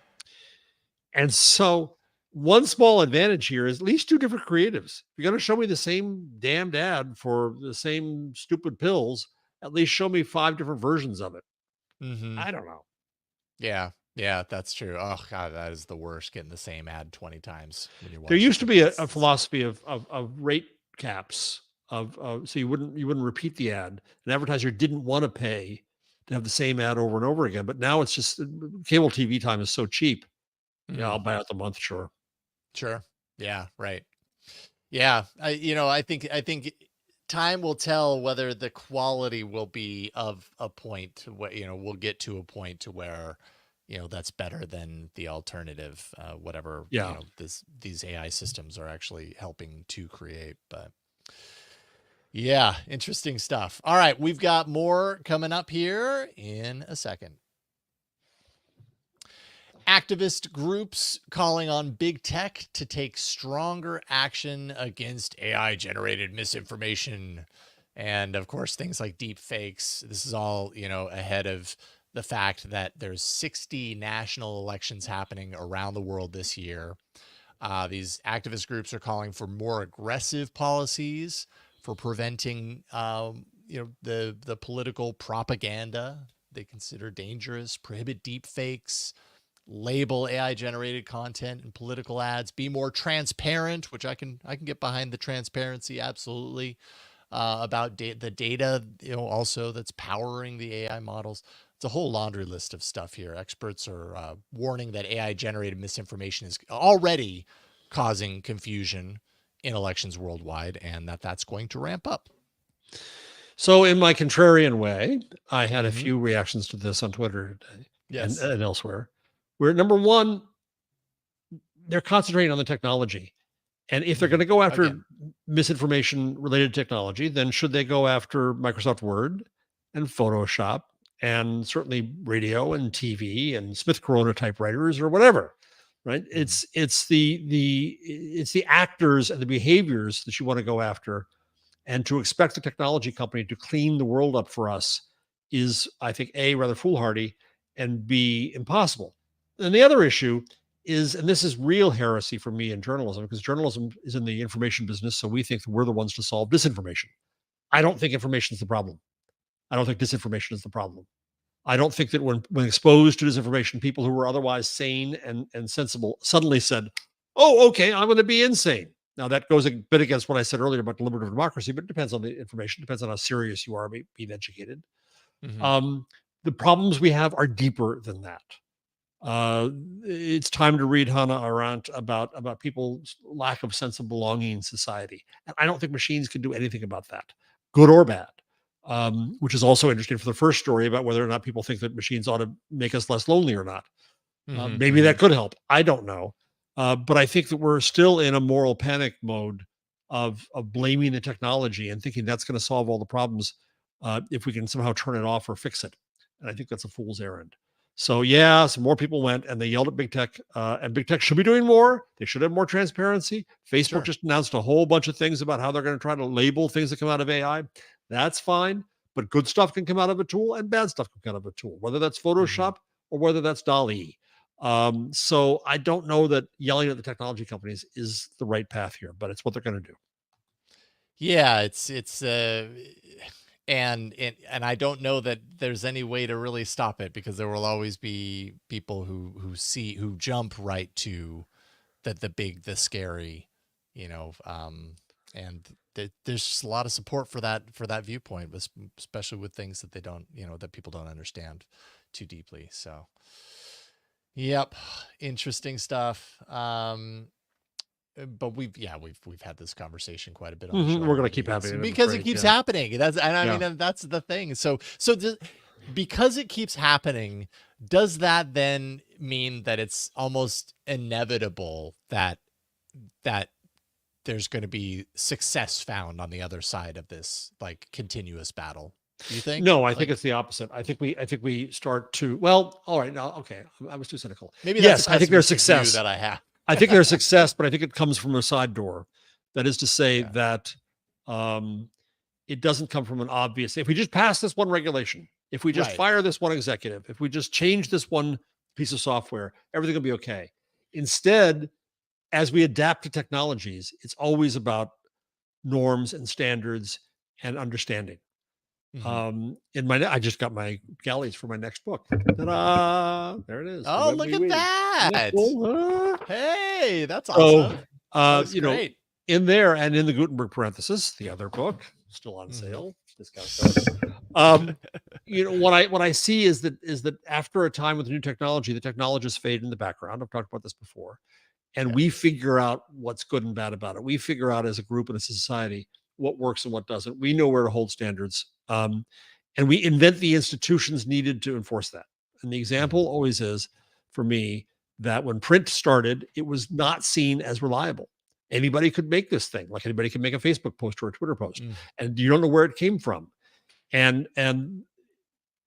And so one small advantage here is at least two different creatives. If you're going to show me the same damned ad for the same stupid pills, at least show me 5 different versions of it. I don't know. Yeah, that's true. Oh God, that is the worst, getting the same ad 20 times when you watch. There used to be a philosophy of rate caps so you wouldn't repeat the ad. An advertiser didn't want to pay to have the same ad over and over again. But now it's just cable TV time is so cheap. Yeah, I'll buy out the month. Sure. Yeah. Right. Yeah. I think time will tell whether the quality will be of a point where, we'll get to a point to where, that's better than the alternative, whatever, these AI systems are actually helping to create. But yeah, interesting stuff. All right. We've got more coming up here in a second. Activist groups calling on big tech to take stronger action against AI-generated misinformation. And of course, things like deepfakes. This is all, ahead of the fact that there's 60 national elections happening around the world this year. These activist groups are calling for more aggressive policies for preventing, the political propaganda they consider dangerous, prohibit deepfakes, label AI generated content and political ads, be more transparent, which I can get behind the transparency. Absolutely. About the data, also that's powering the AI models. It's a whole laundry list of stuff here. Experts are warning that AI generated misinformation is already causing confusion in elections worldwide, and that's going to ramp up. So in my contrarian way, I had a few reactions to this on Twitter today and elsewhere. Where number one, they're concentrating on the technology. And if they're going to go after misinformation related technology, then should they go after Microsoft Word and Photoshop and certainly radio and TV and Smith Corona typewriters or whatever, right? It's the actors and the behaviors that you want to go after. And to expect the technology company to clean the world up for us is, I think, A, rather foolhardy, and B, impossible. And the other issue is, and this is real heresy for me in journalism, because journalism is in the information business, so we think that we're the ones to solve disinformation. I don't think information is the problem. I don't think disinformation is the problem. I don't think that when exposed to disinformation, people who were otherwise sane and sensible suddenly said, oh, okay, I'm going to be insane. Now, that goes a bit against what I said earlier about deliberative democracy, but it depends on the information, depends on how serious you are being educated. the problems we have are deeper than that. It's time to read Hannah Arendt about people's lack of sense of belonging in society, and I don't think machines can do anything about that, good or bad. Which is also interesting for the first story about whether or not people think that machines ought to make us less lonely or not. Maybe that could help. I don't know, but I think that we're still in a moral panic mode of blaming the technology and thinking that's going to solve all the problems if we can somehow turn it off or fix it. And I think that's a fool's errand. So yeah, some more people went and they yelled at big tech, and big tech should be doing more. They should have more transparency. Facebook just announced a whole bunch of things about how they're going to try to label things that come out of AI. That's fine, but good stuff can come out of a tool and bad stuff can come out of a tool, whether that's Photoshop or whether that's DALL-E. So I don't know that yelling at the technology companies is the right path here, but it's what they're going to do. Yeah, and I don't know that there's any way to really stop it, because there will always be people who jump right to the scary, and there's just a lot of support for that viewpoint, especially with things that they don't, that people don't understand too deeply. So, yep, interesting stuff. But we've had this conversation quite a bit on the show. We're going to keep having it because it keeps happening. That's the thing. So because it keeps happening, does that then mean that it's almost inevitable that there's going to be success found on the other side of this, like, continuous battle? Do you think? No, I think it's the opposite. I think we start to, well, all right, now, okay, I was too cynical. Maybe yes, I think there's success that I have. I think there's success, but I think it comes from a side door. That is to say that it doesn't come from an obvious, if we just pass this one regulation, if we just fire this one executive, if we just change this one piece of software, everything will be okay. Instead, as we adapt to technologies, it's always about norms and standards and understanding. I just got my galleys for my next book. Ta-da! There it is. Oh, look at that! Hey, that's awesome. So, great. In there and in the Gutenberg parenthesis, the other book still on sale. Discount code. What I see is that after a time with new technology, the technologists fade in the background. I've talked about this before, and we figure out what's good and bad about it. We figure out as a group and as a society what works and what doesn't. We know where to hold standards. And we invent the institutions needed to enforce that. And the example always is, for me, that when print started, it was not seen as reliable. Anybody could make this thing, like anybody can make a Facebook post or a Twitter post, and you don't know where it came from. And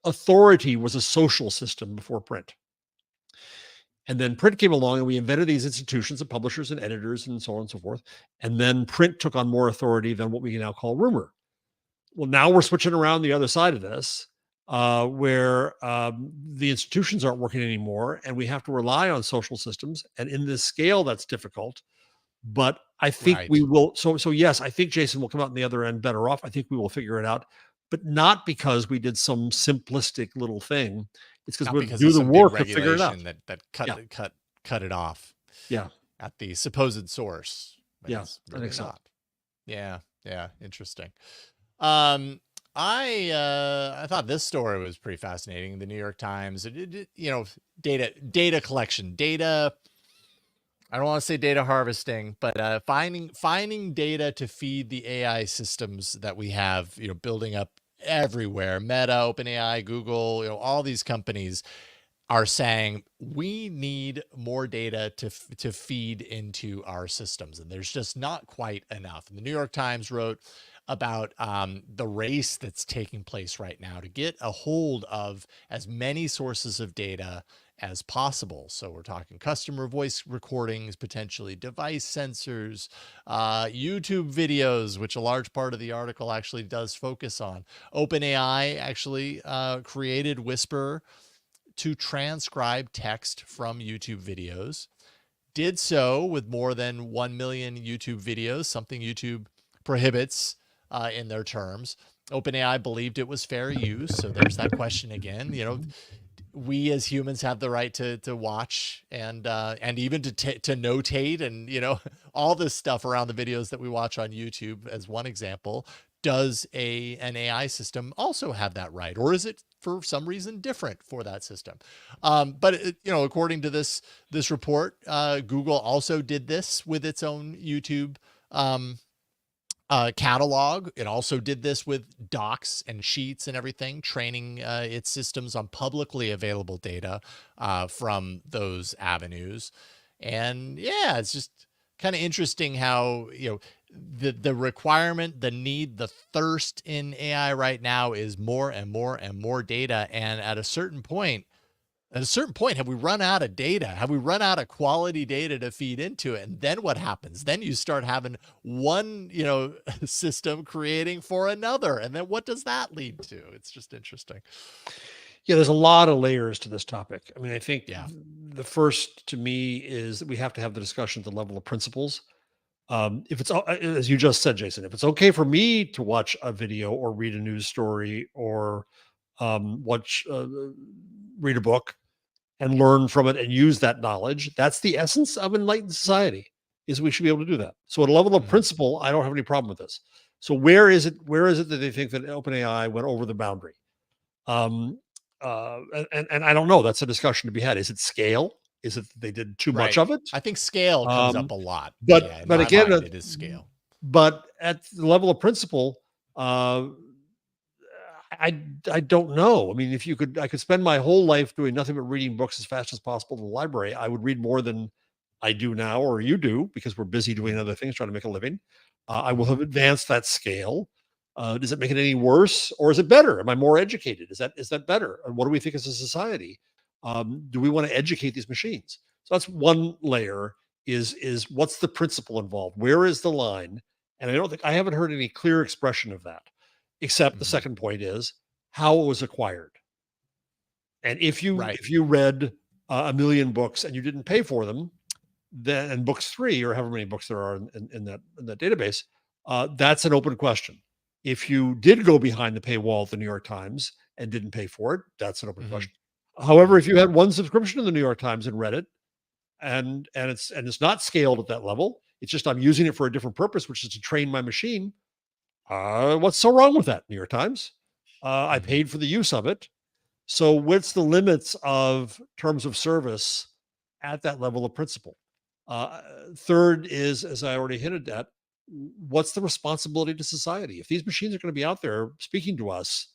authority was a social system before print. And then print came along and we invented these institutions of publishers and editors and so on and so forth. And then print took on more authority than what we now call rumor. Well, now we're switching around the other side of this, where the institutions aren't working anymore and we have to rely on social systems. And in this scale, that's difficult. But I think we will. So yes, I think Jason will come out on the other end better off. I think we will figure it out, but not because we did some simplistic little thing. It's because we'll do the work to figure it out. That cut it off. Yeah, at the supposed source. Yeah, I think so. Yeah, interesting. I thought this story was pretty fascinating. The New York Times, data collection, data. I don't want to say data harvesting, but finding data to feed the AI systems that we have, building up everywhere. Meta, OpenAI, Google, all these companies are saying we need more data to feed into our systems, and there's just not quite enough. And the New York Times wrote about the race that's taking place right now to get a hold of as many sources of data as possible. So we're talking customer voice recordings, potentially device sensors, YouTube videos, which a large part of the article actually does focus on. OpenAI actually created Whisper to transcribe text from YouTube videos, did so with more than 1 million YouTube videos, something YouTube prohibits in their terms. OpenAI believed it was fair use. So there's that question again. We as humans have the right to watch and even to notate and, all this stuff around the videos that we watch on YouTube as one example. Does an AI system also have that right? Or is it for some reason different for that system. But according to this report, Google also did this with its own YouTube catalog. It also did this with docs and sheets and everything, training its systems on publicly available data from those avenues. And yeah, it's just kind of interesting how, the requirement, the need, the thirst in AI right now is more and more and more data. And at a certain point, have we run out of data? Have we run out of quality data to feed into it? And then what happens? Then you start having one, system creating for another. And then what does that lead to? It's just interesting. Yeah, there's a lot of layers to this topic. I mean, I think Yeah. the first to me is that we have to have the discussion at the level of principles. If it's, as you just said, Jason, if it's okay for me to watch a video or read a news story or read a book and learn from it and use that knowledge, that's the essence of enlightened society, is we should be able to do that. So at a level of principle, I don't have any problem with this. So where is it that they think that OpenAI went over the boundary? And I don't know. That's a discussion to be had. Is it scale? Is it they did too much of it? I think scale comes up a lot. But yeah, but again, mind, it is scale. But at the level of principle, I don't know. I mean, I could spend my whole life doing nothing but reading books as fast as possible in the library. I would read more than I do now, or you do, because we're busy doing other things, trying to make a living. I will have advanced that scale. Does it make it any worse, or is it better? Am I more educated? Is that better? And what do we think as a society? Do we want to educate these machines? So that's one layer. Is what's the principle involved? Where is the line? And I haven't heard any clear expression of that, except the second point is how it was acquired. And if you read a million books and you didn't pay for them, then and books 3 or however many books there are in that database, that's an open question. If you did go behind the paywall at the New York Times and didn't pay for it, that's an open question. However, if you had one subscription to the New York Times and read it, and it's not scaled at that level, it's just I'm using it for a different purpose, which is to train my machine. What's so wrong with that, New York Times? I paid for the use of it. So what's the limits of terms of service at that level of principle? Third is, as I already hinted at, what's the responsibility to society? If these machines are going to be out there speaking to us,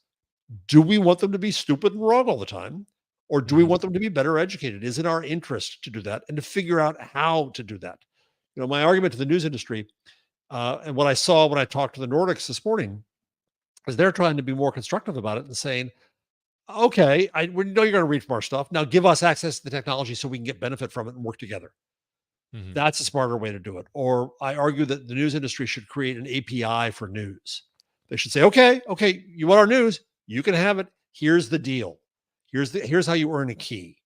do we want them to be stupid and wrong all the time? Or do we want them to be better educated? Is it our interest to do that and to figure out how to do that? My argument to the news industry, and what I saw when I talked to the Nordics this morning, is they're trying to be more constructive about it and saying, okay, we know you're going to read from our stuff. Now give us access to the technology so we can get benefit from it and work together. That's a smarter way to do it. Or I argue that the news industry should create an API for news. They should say, okay, you want our news? You can have it. Here's the deal. Here's how you earn a key.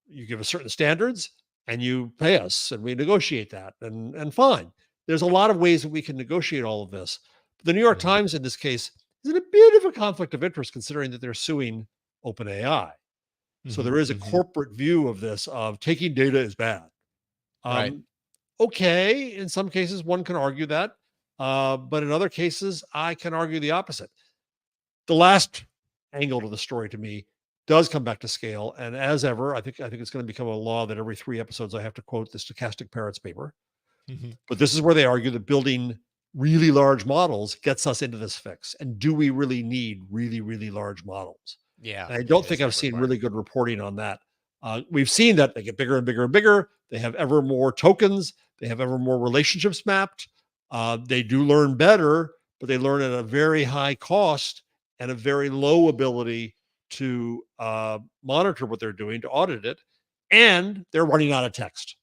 You give us certain standards and you pay us and we negotiate that and fine. There's a lot of ways that we can negotiate all of this. But the New York Times in this case is in a bit of a conflict of interest considering that they're suing OpenAI. So there is a corporate view of this of taking data is bad. Okay, in some cases one can argue that, but in other cases I can argue the opposite. The last angle to the story to me does come back to scale, and as ever, I think it's going to become a law that every 3 episodes I have to quote the Stochastic Parrots paper. But this is where they argue that building really large models gets us into this fix. And do we really need really, really large models? Yeah, and I don't think I've seen really good reporting on that. We've seen that they get bigger and bigger and bigger. They have ever more tokens. They have ever more relationships mapped. They do learn better, but they learn at a very high cost and a very low ability to monitor what they're doing, to audit it. And they're running out of text.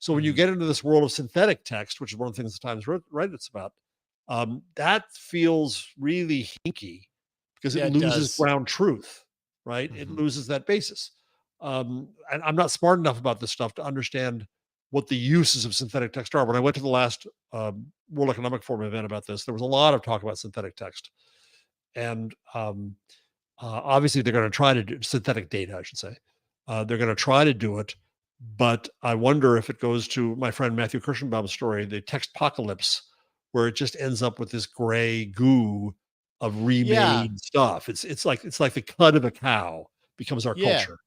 So when you get into this world of synthetic text, which is one of the things the Times writes about, that feels really hinky because it loses ground truth, right? It loses that basis. And I'm not smart enough about this stuff to understand what the uses of synthetic text are. When I went to the last World Economic Forum event about this, there was a lot of talk about synthetic text. And obviously they're going to try to do synthetic data, I should say. They're going to try to do it. But I wonder if it goes to my friend Matthew Kirshenbaum's story, the text apocalypse, where it just ends up with this gray goo of Yeah. remade stuff. It's like the cud of a cow becomes our Yeah. culture.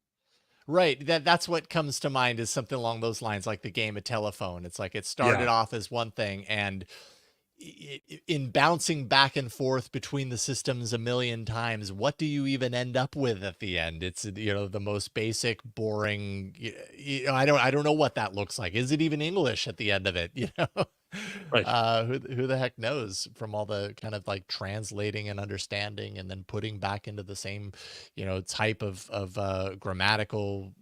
Right. That's what comes to mind is something along those lines, like the game of telephone. It's like it started Yeah, off as one thing, and in bouncing back and forth between the systems a million times, what do you even end up with at the end? It's, the most basic, boring, I don't know what that looks like. Is it even English at the end of it? right. Who the heck knows, from all the kind of like translating and understanding and then putting back into the same, type of grammatical,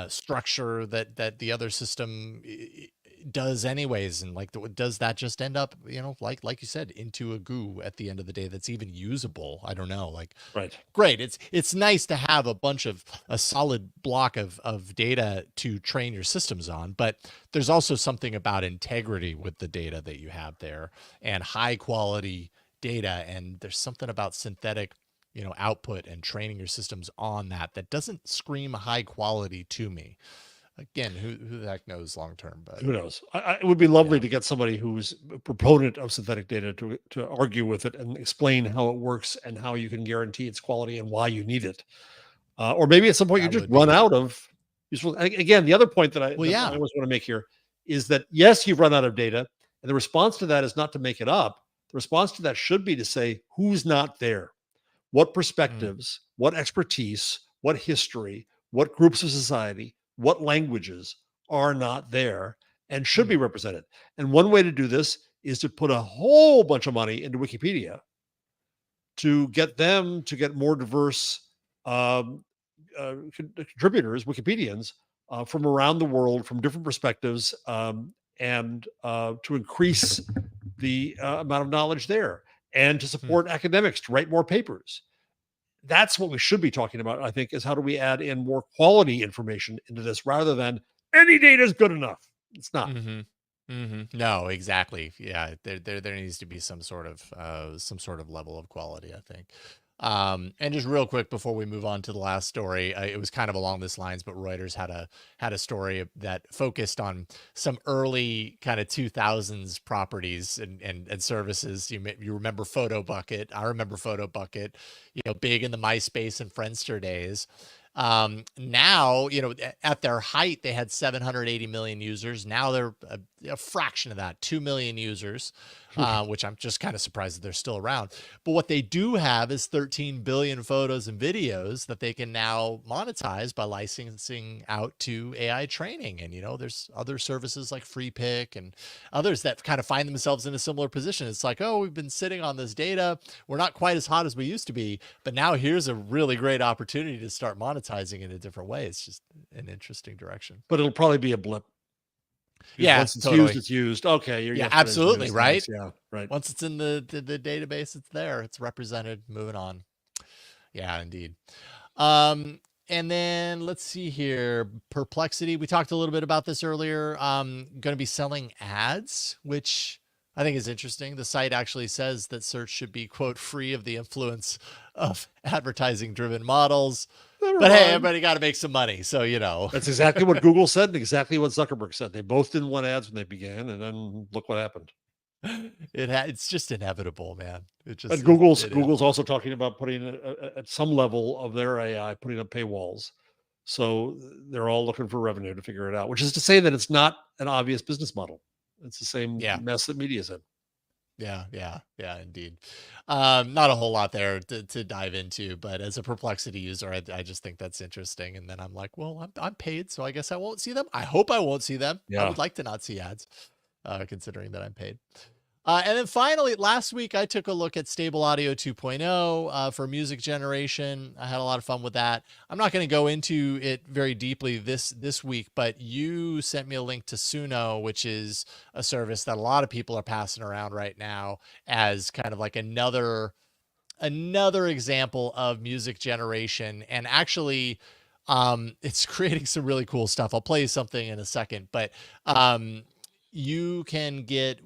structure that the other system does anyways. And like, does that just end up, like you said, into a goo at the end of the day that's even usable? I don't know. Like, Right. great. It's nice to have a solid block of data to train your systems on, but there's also something about integrity with the data that you have there, and high quality data. And there's something about synthetic, output and training your systems on that doesn't scream high quality to me. Again, who the heck knows long term, but Who knows? It would be lovely yeah, to get somebody who's a proponent of synthetic data to argue with it and explain how it works and how you can guarantee its quality and why you need it. Or maybe at some point you that just would run be, out of useful. Again, the other point that well, I yeah. always want to make here is that yes, you've run out of data, and the response to that is not to make it up. The response to that should be to say who's not there, what Mm, perspectives, what expertise, what history, what groups of society, what languages are not there and should mm, be represented. And one way to do this is to put a whole bunch of money into Wikipedia to get them to get more diverse um, contributors, Wikipedians, from around the world, from different perspectives, and to increase the amount of knowledge there, and to mm. support academics to write more papers. That's what we should be talking about, I think, is how do we add in more quality information into this rather than any data is good enough. It's not. Mm-hmm. Mm-hmm. No, exactly. Yeah, there needs to be some sort of level of quality, I think. And just real quick before we move on to the last story, it was kind of along this lines, but Reuters had a story that focused on some early kind of 2000s properties and services. You remember Photo Bucket? I remember Photo Bucket. Big in the MySpace and Friendster days. Now, at their height, they had 780 million users. Now they're a fraction of that, 2 million users, which I'm just kind of surprised that they're still around. But what they do have is 13 billion photos and videos that they can now monetize by licensing out to AI training. And, there's other services like Free Pick and others that kind of find themselves in a similar position. It's like, oh, we've been sitting on this data. We're not quite as hot as we used to be, but now here's a really great opportunity to start monetizing in a different way. It's just an interesting direction. But it'll probably be a blip because Yeah, once it's used, totally. it's used. Okay, Yeah, yesterday's absolutely. news. Right. Thanks. Yeah, right. Once it's in the database, it's there. It's represented. Moving on. Yeah, indeed. And then let's see here. Perplexity. We talked a little bit about this earlier. Going to be selling ads, which I think is interesting. The site actually says that search should be, quote, free of the influence of advertising driven models. Never But hey, mind. everybody got to make some money. So, That's exactly what Google said and exactly what Zuckerberg said. They both didn't want ads when they began, and then look what happened. it's just inevitable, man. It just And is. Google's It is. Google's also talking about putting at some level of their AI putting up paywalls. So they're all looking for revenue to figure it out, which is to say that it's not an obvious business model. It's the same Yeah. mess that media's in. Yeah, indeed. Not a whole lot there to dive into, but as a Perplexity user, I just think that's interesting. And then I'm like, well, I'm paid, so I guess I won't see them. I hope I won't see them. I Yeah. would like to not see ads, considering that I'm paid. And then finally, last week, I took a look at Stable Audio 2.0 for music generation. I had a lot of fun with that. I'm not going to go into it very deeply this week, but you sent me a link to Suno, which is a service that a lot of people are passing around right now as kind of like another example of music generation. And actually, it's creating some really cool stuff. I'll play you something in a second, but you can get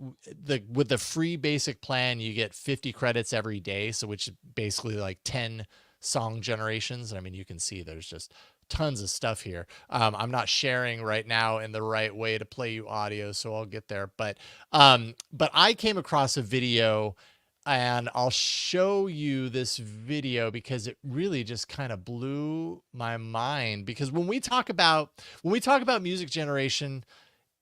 with the free basic plan, you get 50 credits every day. So which is basically like 10 song generations. I mean, you can see there's just tons of stuff here. I'm not sharing right now in the right way to play you audio, so I'll get there. But I came across a video and I'll show you this video because it really just kind of blew my mind. Because when we talk about music generation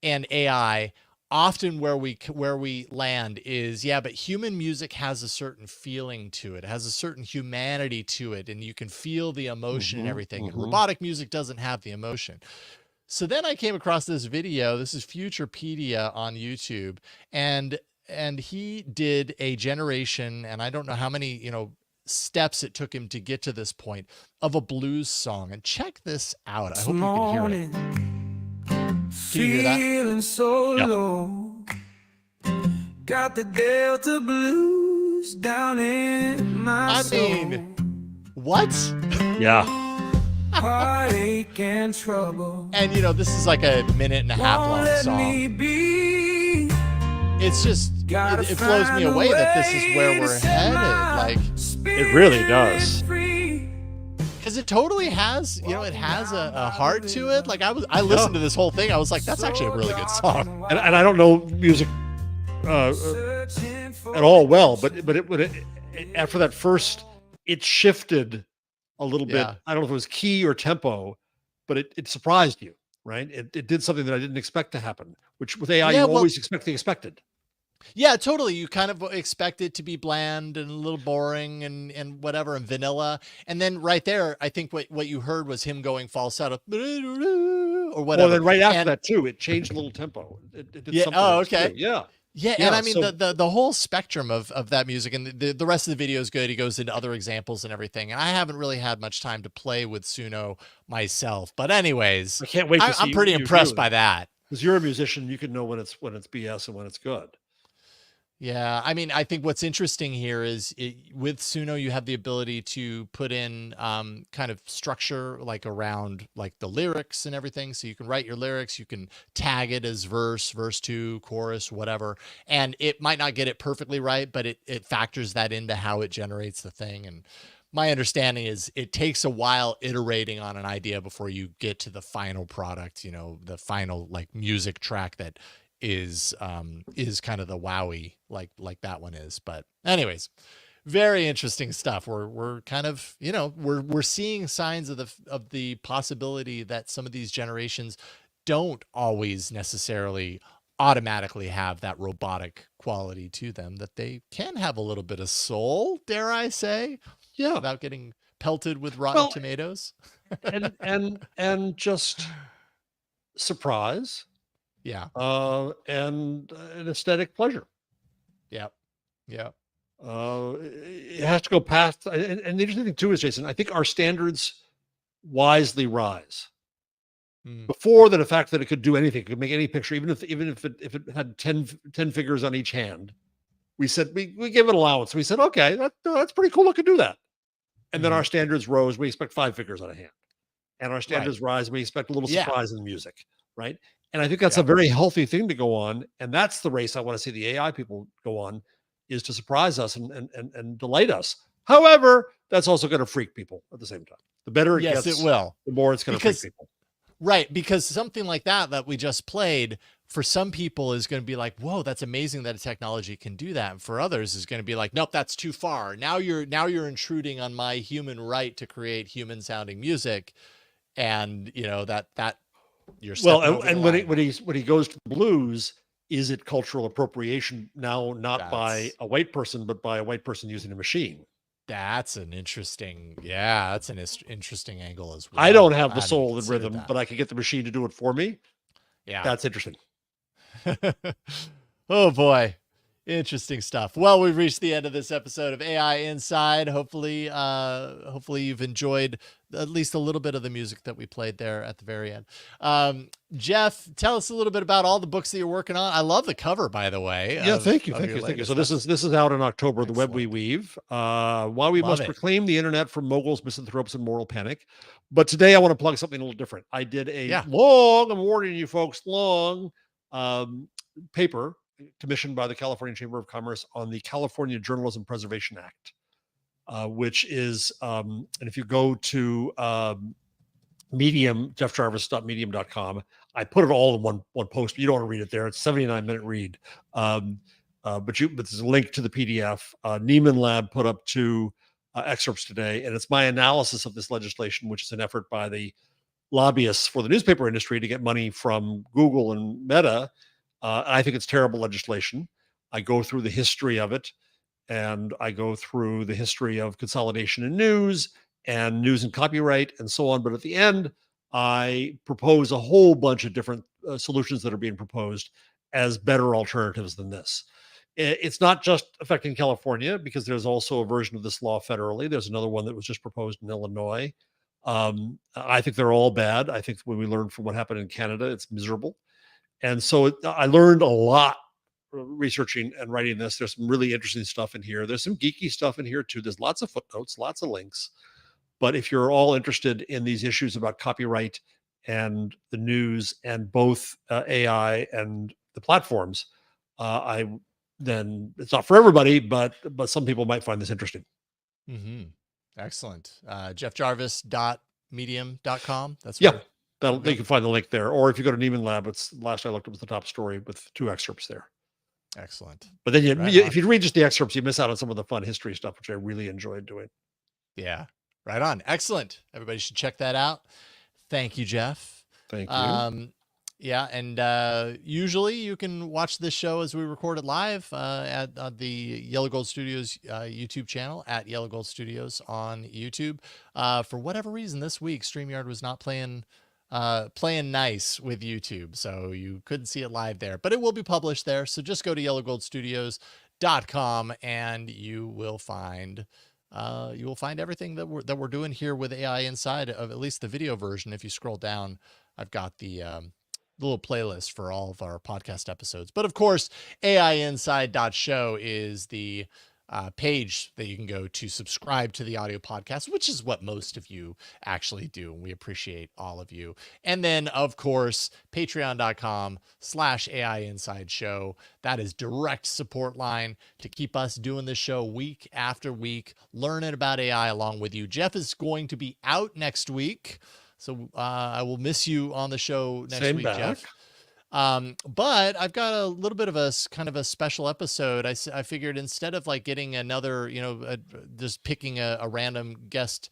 and AI, often where we land is, yeah, but human music has a certain feeling to it, has a certain humanity to it, and you can feel the emotion and everything. And robotic music doesn't have the emotion. So then I came across this video. This is Futurepedia on YouTube, and he did a generation, and I don't know how many, steps it took him to get to this point of a blues song. And check this out. I hope you can hear it. Can you hear that? Feeling so low. Got the Delta blues down in my soul. What? Yeah. Heartache and trouble. And this is like a minute and a half long song. It's just, it blows me away that this is where we're headed. Like, it really does. Because it totally has, it has a heart to it. Like I listened to this whole thing. I was like, that's actually a really good song. And I don't know music at all well, but after that first, it shifted a little bit. I don't know if it was key or tempo, but it surprised you, right? It did something that I didn't expect to happen, which with AI, you always expect the expected. Yeah, totally. You kind of expect it to be bland and a little boring and whatever, and vanilla. And then right there, I think what you heard was him going falsetto or whatever. Well, then right after that too, it changed a little tempo. It did something. Oh, okay. Yeah. Yeah, and I mean the whole spectrum of that music, and the rest of the video is good. He goes into other examples and everything. And I haven't really had much time to play with Suno myself, but anyways, I can't wait to see. I'm pretty impressed by that. Because you're a musician, you can know when it's BS and when it's good. Yeah, I mean, I think what's interesting here is with Suno, you have the ability to put in kind of structure like around like the lyrics and everything. So you can write your lyrics, you can tag it as verse 2, chorus, whatever. And it might not get it perfectly right, but it factors that into how it generates the thing. And my understanding is it takes a while iterating on an idea before you get to the final product, the final like music track that is kind of the wowie like that one is. But anyways, very interesting stuff. We're kind of, we're seeing signs of the possibility that some of these generations don't always necessarily automatically have that robotic quality to them, that they can have a little bit of soul, dare I say, without getting pelted with rotten tomatoes. and just surprise. Yeah. And an aesthetic pleasure. Yeah. Yeah. It has to go past. And the interesting thing too is, Jason, I think our standards wisely rise. Before the fact that it could do anything, it could make any picture, even if it had 10 figures on each hand, we said we gave it allowance. We said, okay, that's pretty cool. It could do that. And then our standards rose. We expect 5 figures on a hand, and our standards rise. We expect a little surprise in the music, right? And I think that's a very healthy thing to go on. And that's the race I want to see the AI people go on, is to surprise us and delight us. However, that's also going to freak people at the same time. The better it gets, it will. The more it's going to freak people. Right. Because something like that we just played, for some people is going to be like, whoa, that's amazing that a technology can do that. And for others is going to be like, nope, that's too far. Now you're intruding on my human right to create human sounding music. And that you're and when he goes to the blues, is it cultural appropriation now, not by a white person, but by a white person using a machine? That's an interesting, that's an interesting angle as well. I don't have the soul and rhythm, but I can get the machine to do it for me. Yeah, that's interesting. Oh boy. Interesting stuff. Well, we've reached the end of this episode of AI Inside. Hopefully you've enjoyed at least a little bit of the music that we played there at the very end. Jeff, tell us a little bit about all the books that you're working on. I love the cover, by the way. Yeah, thank you. So this is out in October. Excellent. The Web We Weave. Why we must reclaim the internet from moguls, misanthropes, and moral panic. But today I want to plug something a little different. I did a long, I'm warning you folks, long paper commissioned by the California Chamber of Commerce on the California Journalism Preservation Act, which is, and if you go to Medium, jeffjarvis.medium.com, I put it all in one post, but you don't want to read it there. It's a 79-minute read. but there's a link to the PDF. Neiman Lab put up 2 excerpts today, and it's my analysis of this legislation, which is an effort by the lobbyists for the newspaper industry to get money from Google and Meta. I think it's terrible legislation. I go through the history of it, and I go through the history of consolidation in news and copyright and so on. But at the end, I propose a whole bunch of different solutions that are being proposed as better alternatives than this. It's not just affecting California, because there's also a version of this law federally. There's another one that was just proposed in Illinois. I think they're all bad. I think when we learned from what happened in Canada, it's miserable. And so I learned a lot researching and writing this. There's some really interesting stuff in here. There's some geeky stuff in here too. There's lots of footnotes, lots of links. But if you're all interested in these issues about copyright and the news and both AI and the platforms, then it's not for everybody, but some people might find this interesting. Mm-hmm. Excellent. jeffjarvis.medium.com. That's yeah. where You can find the link there. Or if you go to Neiman Lab, it's last I looked, it was the top story with 2 excerpts there. excellent. But then if you read just the excerpts, you miss out on some of the fun history stuff, which I really enjoyed doing. Yeah. Right on. Excellent. Everybody should check that out. Thank you, Jeff. Thank you. Yeah, and usually you can watch this show as we record it live at the Yellow Gold Studios YouTube channel, at Yellow Gold Studios on YouTube. For whatever reason, this week StreamYard was not playing nice with YouTube, so you couldn't see it live there. But it will be published there, so just go to yellowgoldstudios.com and you will find everything that we're doing here with AI Inside, of at least the video version. If you scroll down, I've got the little playlist for all of our podcast episodes. But of course, AIinside.show is the page that you can go to subscribe to the audio podcast, which is what most of you actually do. And we appreciate all of you. And then, of course, patreon.com/AIinsideshow. That is direct support line to keep us doing this show week after week, learning about AI along with you. Jeff is going to be out next week, so I will miss you on the show next week, Jeff. But I've got a little bit of a kind of a special episode. I figured instead of like getting another, just picking a random guest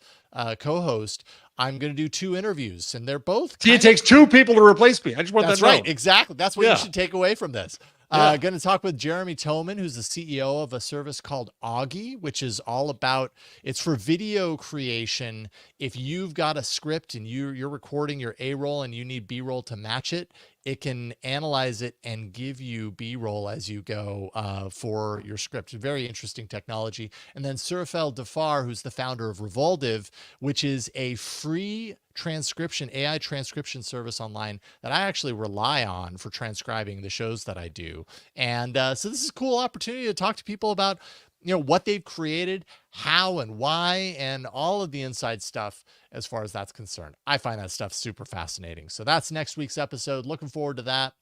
co-host, I'm going to do 2 interviews, and they're both. See, it takes 2 people to replace me. I just want that's that right. known. Exactly. That's what you should take away from this. Going to talk with Jeremy Toman, who's the CEO of a service called Augie, which is all about, it's for video creation. If you've got a script and you're recording your A-roll and you need B-roll to match it, it can analyze it and give you B-roll as you go for your script. Very interesting technology. And then Surafel Dafar, who's the founder of Revoldiv, which is a free transcription, AI transcription service online that I actually rely on for transcribing the shows that I do. And so this is a cool opportunity to talk to people about, what they've created, how and why, and all of the inside stuff as far as that's concerned. I find that stuff super fascinating. So that's next week's episode. Looking forward to that.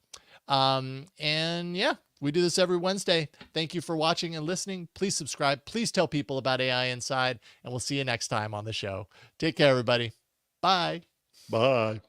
And yeah, we do this every Wednesday. Thank you for watching and listening. Please subscribe. Please tell people about AI Inside, and we'll see you next time on the show. Take care, everybody. Bye. Bye.